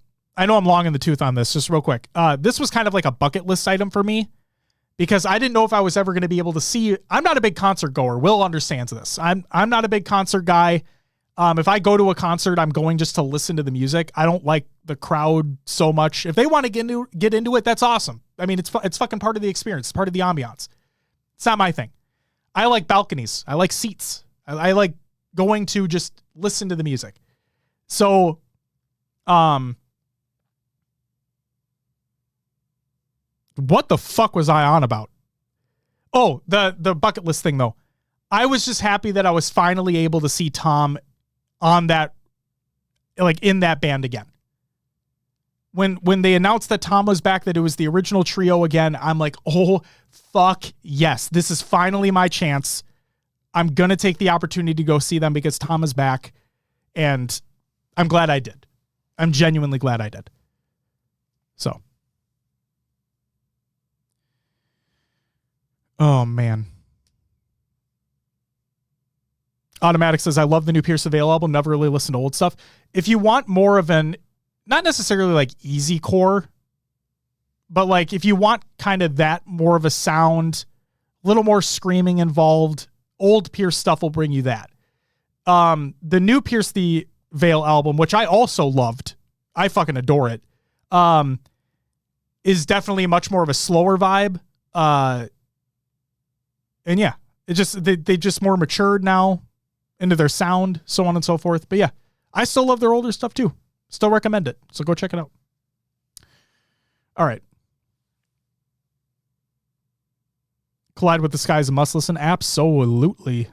know I'm long in the tooth on this, just real quick. This was kind of like a bucket list item for me because I didn't know if I was ever going to be able to see. I'm not a big concert goer. Will understands this. I'm not a big concert guy. If I go to a concert, I'm going just to listen to the music. I don't like the crowd so much. If they want to get into it, that's awesome. I mean, it's fucking part of the experience. It's part of the ambiance. It's not my thing. I like balconies. I like seats. I like going to just listen to the music. So, what the fuck was I on about? Oh, the bucket list thing though. I was just happy that I was finally able to see Tom on that, like in that band again. When they announced that Tom was back, that it was the original trio again, I'm like, oh, fuck yes. This is finally my chance. I'm going to take the opportunity to go see them because Tom is back. And I'm glad I did. I'm genuinely glad I did. So. Oh, man. Automatic says, I love the new Pierce the Veil album. Never really listened to old stuff. If you want more of an, not necessarily like easy core, but like if you want kind of that more of a sound, a little more screaming involved, old Pierce stuff will bring you that. The new Pierce the Veil album, which I also loved, I fucking adore it, is definitely much more of a slower vibe. And yeah, it just they just more matured now into their sound, so on and so forth. But yeah, I still love their older stuff too. Still recommend it. So go check it out. All right. Collide with the Skies and Must Listen. Absolutely.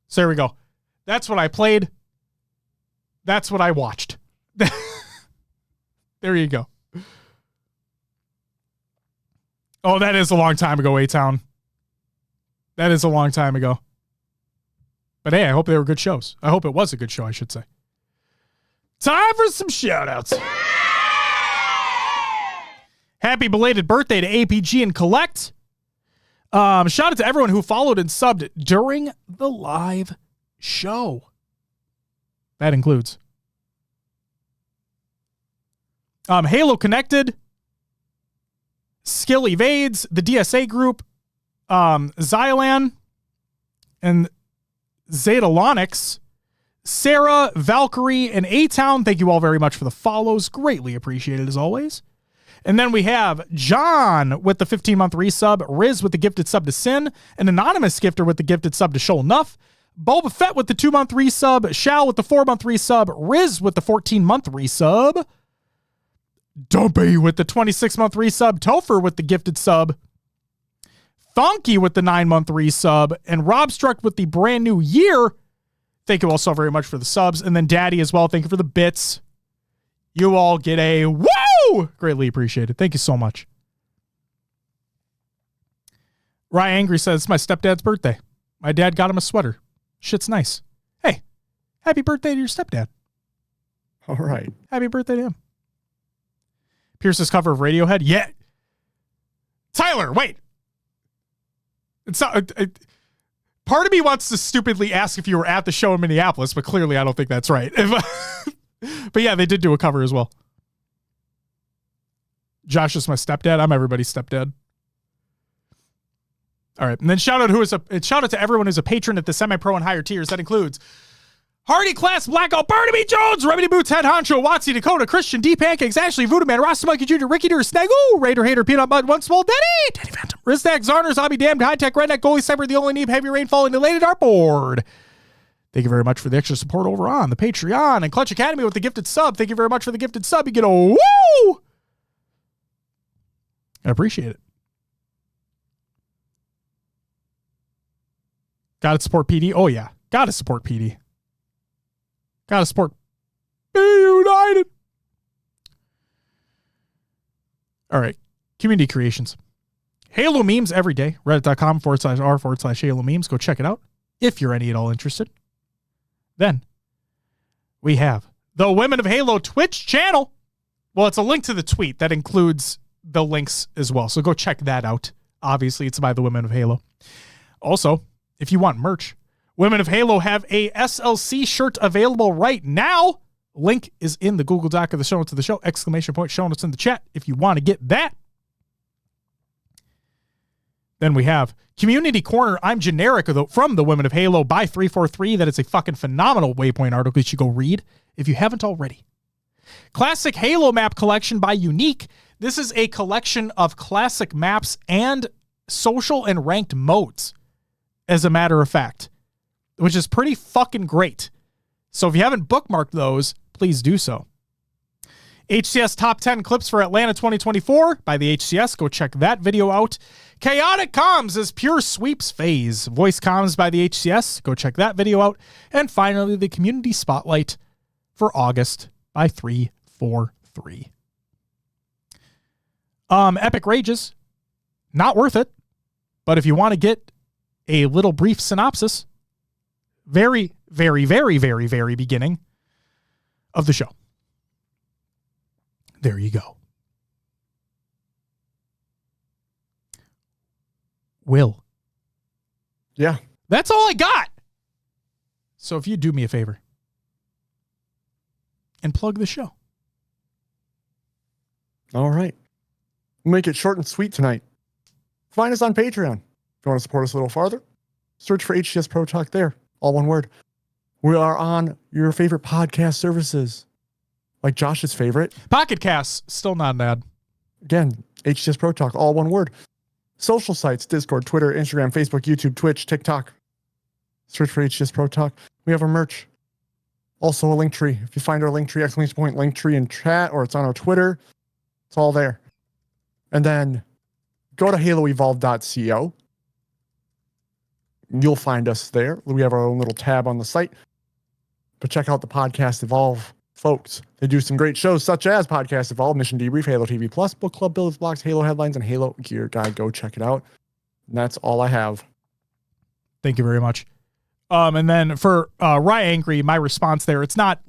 So there we go. That's what I played. That's what I watched. There you go. Oh, that is a long time ago, A-Town. That is a long time ago. But hey, I hope they were good shows. I hope it was a good show, I should say. Time for some shout-outs. Happy belated birthday to APG and Collect. Shout out to everyone who followed and subbed during the live show. That includes Halo Connected, Skill Evades, the DSA group, Xylan, and Zetalonix, Sarah, Valkyrie, and A-Town. Thank you all very much for the follows. Greatly appreciated as always. And then we have John with the 15-month resub, Riz with the gifted sub to Sin, an anonymous gifter with the gifted sub to Shoal Nuff, Boba Fett with the 2-month resub. Shal with the 4-month resub. Riz with the 14-month resub. Dumpy with the 26-month resub. Topher with the gifted sub. Thonky with the 9-month resub. And Rob Struck with the brand new year. Thank you all so very much for the subs. And then Daddy as well. Thank you for the bits. You all get a woo! Greatly appreciated. Thank you so much. Ryan Angry says, it's my stepdad's birthday. My dad got him a sweater. Shit's nice. Hey, happy birthday to your stepdad. All right. Happy birthday to him. Pierce's cover of Radiohead. Yeah. Tyler, wait. It's not... part of me wants to stupidly ask if you were at the show in Minneapolis, but clearly I don't think that's right. But yeah, they did do a cover as well. Josh is my stepdad. I'm everybody's stepdad. All right. And then shout out to everyone who's a patron at the semi-pro and higher tiers. That includes Hardy Class, Blackout, Barnaby Jones, Remedy Boots, Head Honcho, Watsy, Dakota, Christian, D Pancakes, Ashley, Voodoo Man, Rostermania Jr., Ricky Deer, Snag, Raider Hater, Peanut Mud, One Small, Daddy Phantom, Rizdak, Zarner, Zombie Damned, High Tech, Redneck, Goalie, Cyber, The Only Need, Heavy Rainfall, and Elated Dartboard. Thank you very much for the extra support over on the Patreon. And Clutch Academy with the gifted sub. Thank you very much for the gifted sub. You get a woo! I appreciate it. Gotta support PD. Oh, yeah. Gotta support PD. Gotta support Be United. All right. Community creations. Halo memes every day. Reddit.com/r/Halo memes. Go check it out if you're any at all interested. Then we have the Women of Halo Twitch channel. Well, it's a link to the tweet that includes the links as well. So go check that out. Obviously, it's by the Women of Halo. Also, if you want merch, Women of Halo have a SLC shirt available right now. Link is in the Google Doc of the show notes of the show. ! Show notes in the chat if you want to get that. Then we have Community Corner. I'm generic from the Women of Halo by 343. That is a fucking phenomenal Waypoint article you should go read if you haven't already. Classic Halo map collection by Unique. This is a collection of classic maps and social and ranked modes, as a matter of fact, which is pretty fucking great. So if you haven't bookmarked those, please do so. HCS Top 10 Clips for Atlanta 2024 by the HCS. Go check that video out. Chaotic Comms is Pure Sweeps Phase. Voice Comms by the HCS. Go check that video out. And finally, the Community Spotlight for August by 343. Epic Rages. Not worth it. But if you want to get a little brief synopsis, very, very, very, very, very beginning of the show. There you go. Will. Yeah. That's all I got. So if you do me a favor and plug the show. All right. We'll make it short and sweet tonight. Find us on Patreon. If you want to support us a little farther, search for HCS Pro Talk there. All one word. We are on your favorite podcast services. Like Josh's favorite. Pocket Casts, still not an ad. Again, HCS Pro Talk, all one word. Social sites, Discord, Twitter, Instagram, Facebook, YouTube, Twitch, TikTok. Search for HCS Pro Talk. We have our merch. Also a link tree. If you find our link tree, link tree in chat, or it's on our Twitter, it's all there. And then go to haloevolve.co. You'll find us there. We have our own little tab on the site. But check out the Podcast Evolve folks. They do some great shows such as Podcast Evolve, Mission Debrief, Halo TV Plus, Book Club, Builds Blocks, Halo Headlines, and Halo Gear Guide. Go check it out. And that's all I have. Thank you very much. And then for Ryan Angry, my response there, it's not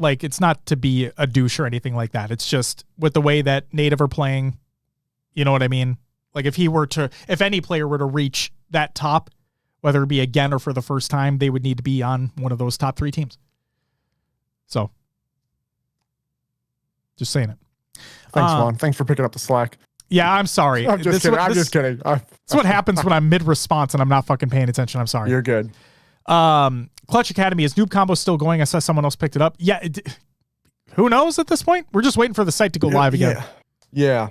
to be a douche or anything like that. It's just with the way that Native are playing, you know what I mean? Like if any player were to reach that top, whether it be again or for the first time, they would need to be on one of those top 3 teams. So just saying it. Thanks, Juan. Thanks for picking up the slack. Yeah, I'm sorry. I'm just kidding. I'm just kidding. That's what happens when I'm mid-response and I'm not fucking paying attention. I'm sorry. You're good. Clutch Academy, is Noob Combo still going? I saw someone else picked it up. Yeah. Who knows at this point? We're just waiting for the site to go live again. Yeah.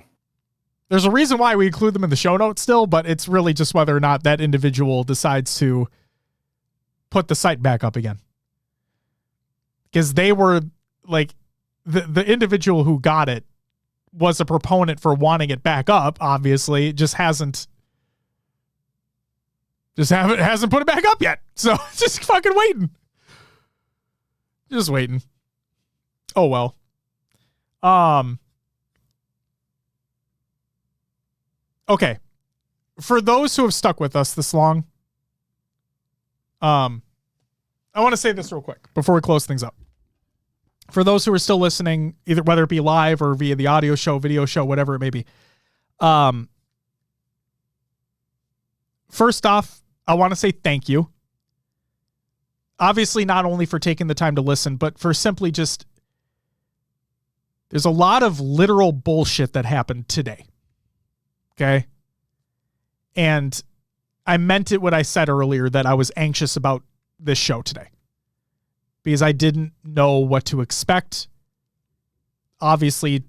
There's a reason why we include them in the show notes still, but it's really just whether or not that individual decides to put the site back up again. Because they were like, the individual who got it was a proponent for wanting it back up. Obviously, it just hasn't put it back up yet. So just fucking waiting. Just waiting. Oh well. Okay. For those who have stuck with us this long, I want to say this real quick before we close things up. For those who are still listening, either whether it be live or via the audio show, video show, whatever it may be. First off, I want to say thank you. Obviously, not only for taking the time to listen, but for simply just, there's a lot of literal bullshit that happened today. Okay? And I meant it what I said earlier, that I was anxious about this show today because I didn't know what to expect. Obviously,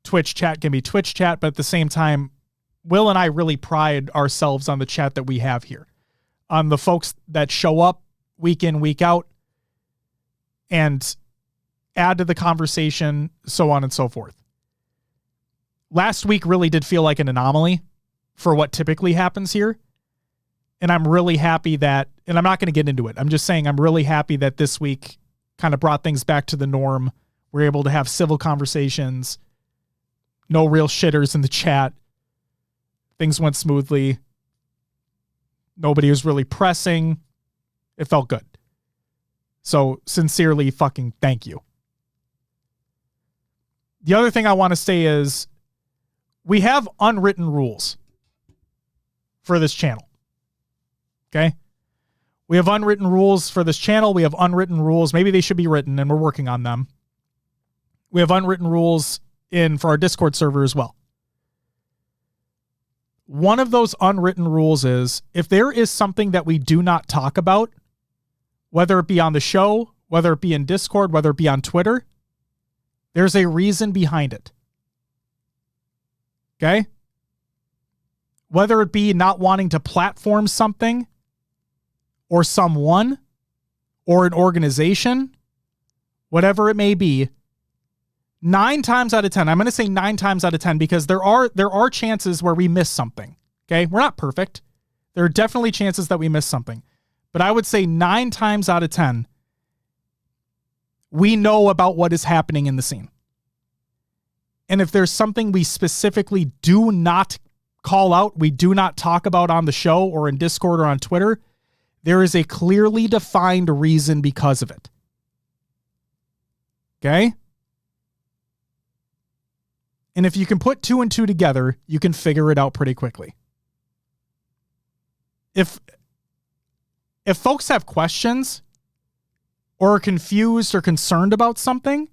Twitch chat can be Twitch chat, but at the same time, Will and I really pride ourselves on the chat that we have here, on the folks that show up week in, week out and add to the conversation, so on and so forth. Last week really did feel like an anomaly for what typically happens here. And I'm really happy that, and I'm not going to get into it, I'm just saying I'm really happy that this week kind of brought things back to the norm. We're able to have civil conversations, no real shitters in the chat. Things went smoothly. Nobody was really pressing. It felt good. So sincerely fucking thank you. The other thing I want to say is we have unwritten rules for this channel. Okay? We have unwritten rules for this channel. We have unwritten rules. Maybe they should be written, and we're working on them. We have unwritten rules for our Discord server as well. One of those unwritten rules is if there is something that we do not talk about, whether it be on the show, whether it be in Discord, whether it be on Twitter, there's a reason behind it. Okay? Whether it be not wanting to platform something or someone or an organization, whatever it may be, 9 times out of 10, I'm going to say 9 times out of 10 because there are chances where we miss something. Okay? We're not perfect. There are definitely chances that we miss something. But I would say 9 times out of 10, we know about what is happening in the scene. And if there's something we specifically do not call out, we do not talk about on the show or in Discord or on Twitter, there is a clearly defined reason because of it. Okay? And if you can put 2 and 2 together, you can figure it out pretty quickly. If folks have questions or are confused or concerned about something,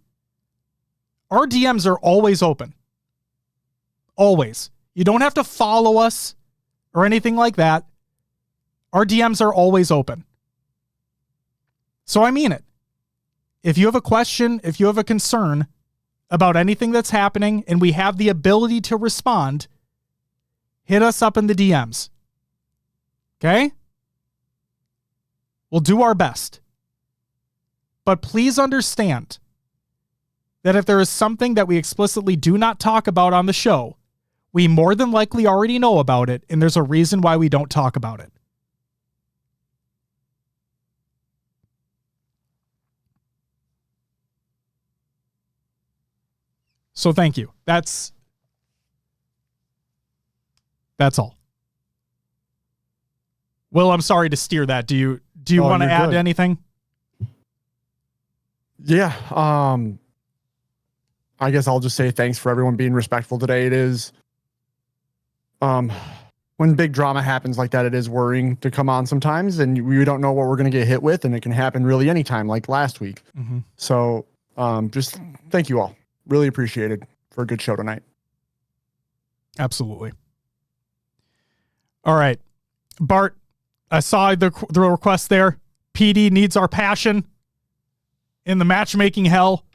our DMs are always open. Always. You don't have to follow us or anything like that. Our DMs are always open. So I mean it. If you have a question, if you have a concern about anything that's happening and we have the ability to respond, hit us up in the DMs. Okay? We'll do our best. But please understand that if there is something that we explicitly do not talk about on the show, we more than likely already know about it, and there's a reason why we don't talk about it. So thank you. That's all. Will, I'm sorry to steer that. Do you want to add anything? Yeah. I guess I'll just say thanks for everyone being respectful today. It is, when big drama happens like that, it is worrying to come on sometimes, and we don't know what we're going to get hit with, and it can happen really anytime, like last week. Mm-hmm. So just thank you all. Really appreciated for a good show tonight. Absolutely. All right. Bart, I saw the request there. PD needs our passion in the matchmaking hell.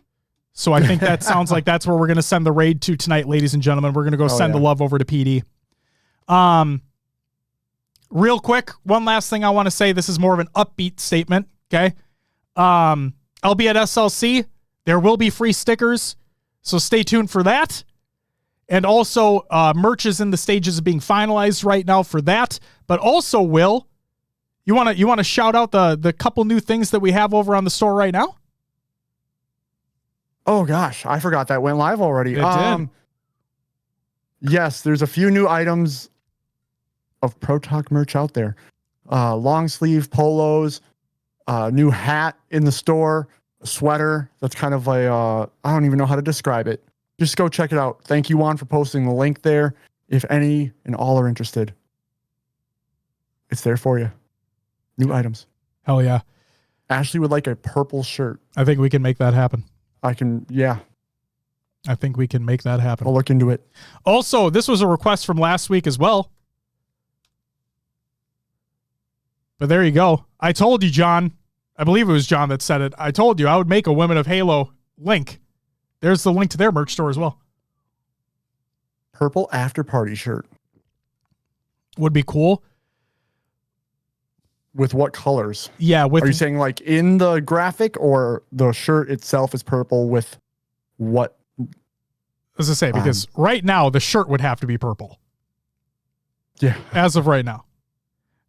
So I think that sounds like that's where we're going to send the raid to tonight, ladies and gentlemen. We're going to go send the love over to PD. Real quick, one last thing I want to say. This is more of an upbeat statement, okay? I'll be at SLC. There will be free stickers, so stay tuned for that. And also, merch is in the stages of being finalized right now for that. But also, Will, you want to shout out the couple new things that we have over on the store right now? Oh gosh, I forgot that went live already. It did. Yes, there's a few new items of Pro Talk merch out there. Long sleeve polos, new hat in the store, a sweater that's kind of a I don't even know how to describe it. Just go check it out. Thank you, Juan, for posting the link there. If any and all are interested, it's there for you. New items. Hell yeah. Ashley would like a purple shirt. I think we can make that happen. I think we can make that happen. I'll look into it. Also, this was a request from last week as well. But there you go. I told you, John. I believe it was John that said it. I told you I would make a Women of Halo link. There's the link to their merch store as well. Purple after party shirt. Would be cool. With what colors? Yeah. Are you saying like in the graphic, or the shirt itself is purple with what? As I say, because right now the shirt would have to be purple. Yeah. As of right now.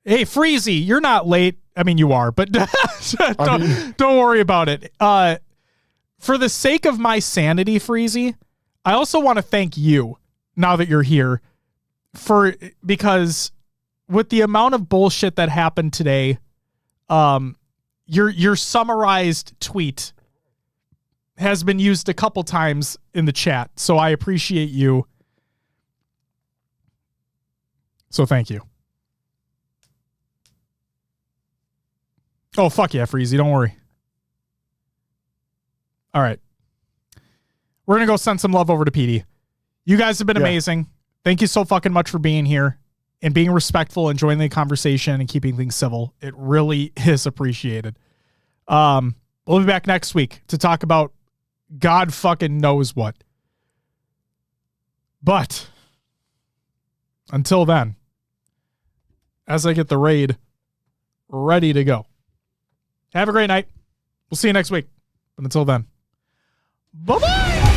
Hey, Freezy, you're not late. I mean, you are, but don't worry about it. For the sake of my sanity, Freezy, I also want to thank you, now that you're here, because with the amount of bullshit that happened today, your summarized tweet has been used a couple times in the chat, so I appreciate you. So thank you. Oh, fuck yeah, Freezy. Don't worry. All right. We're going to go send some love over to PD. You guys have been amazing. Thank you so fucking much for being here and being respectful and joining the conversation and keeping things civil. It really is appreciated. We'll be back next week to talk about God fucking knows what. But until then, as I get the raid ready to go, have a great night. We'll see you next week. But until then, bye-bye!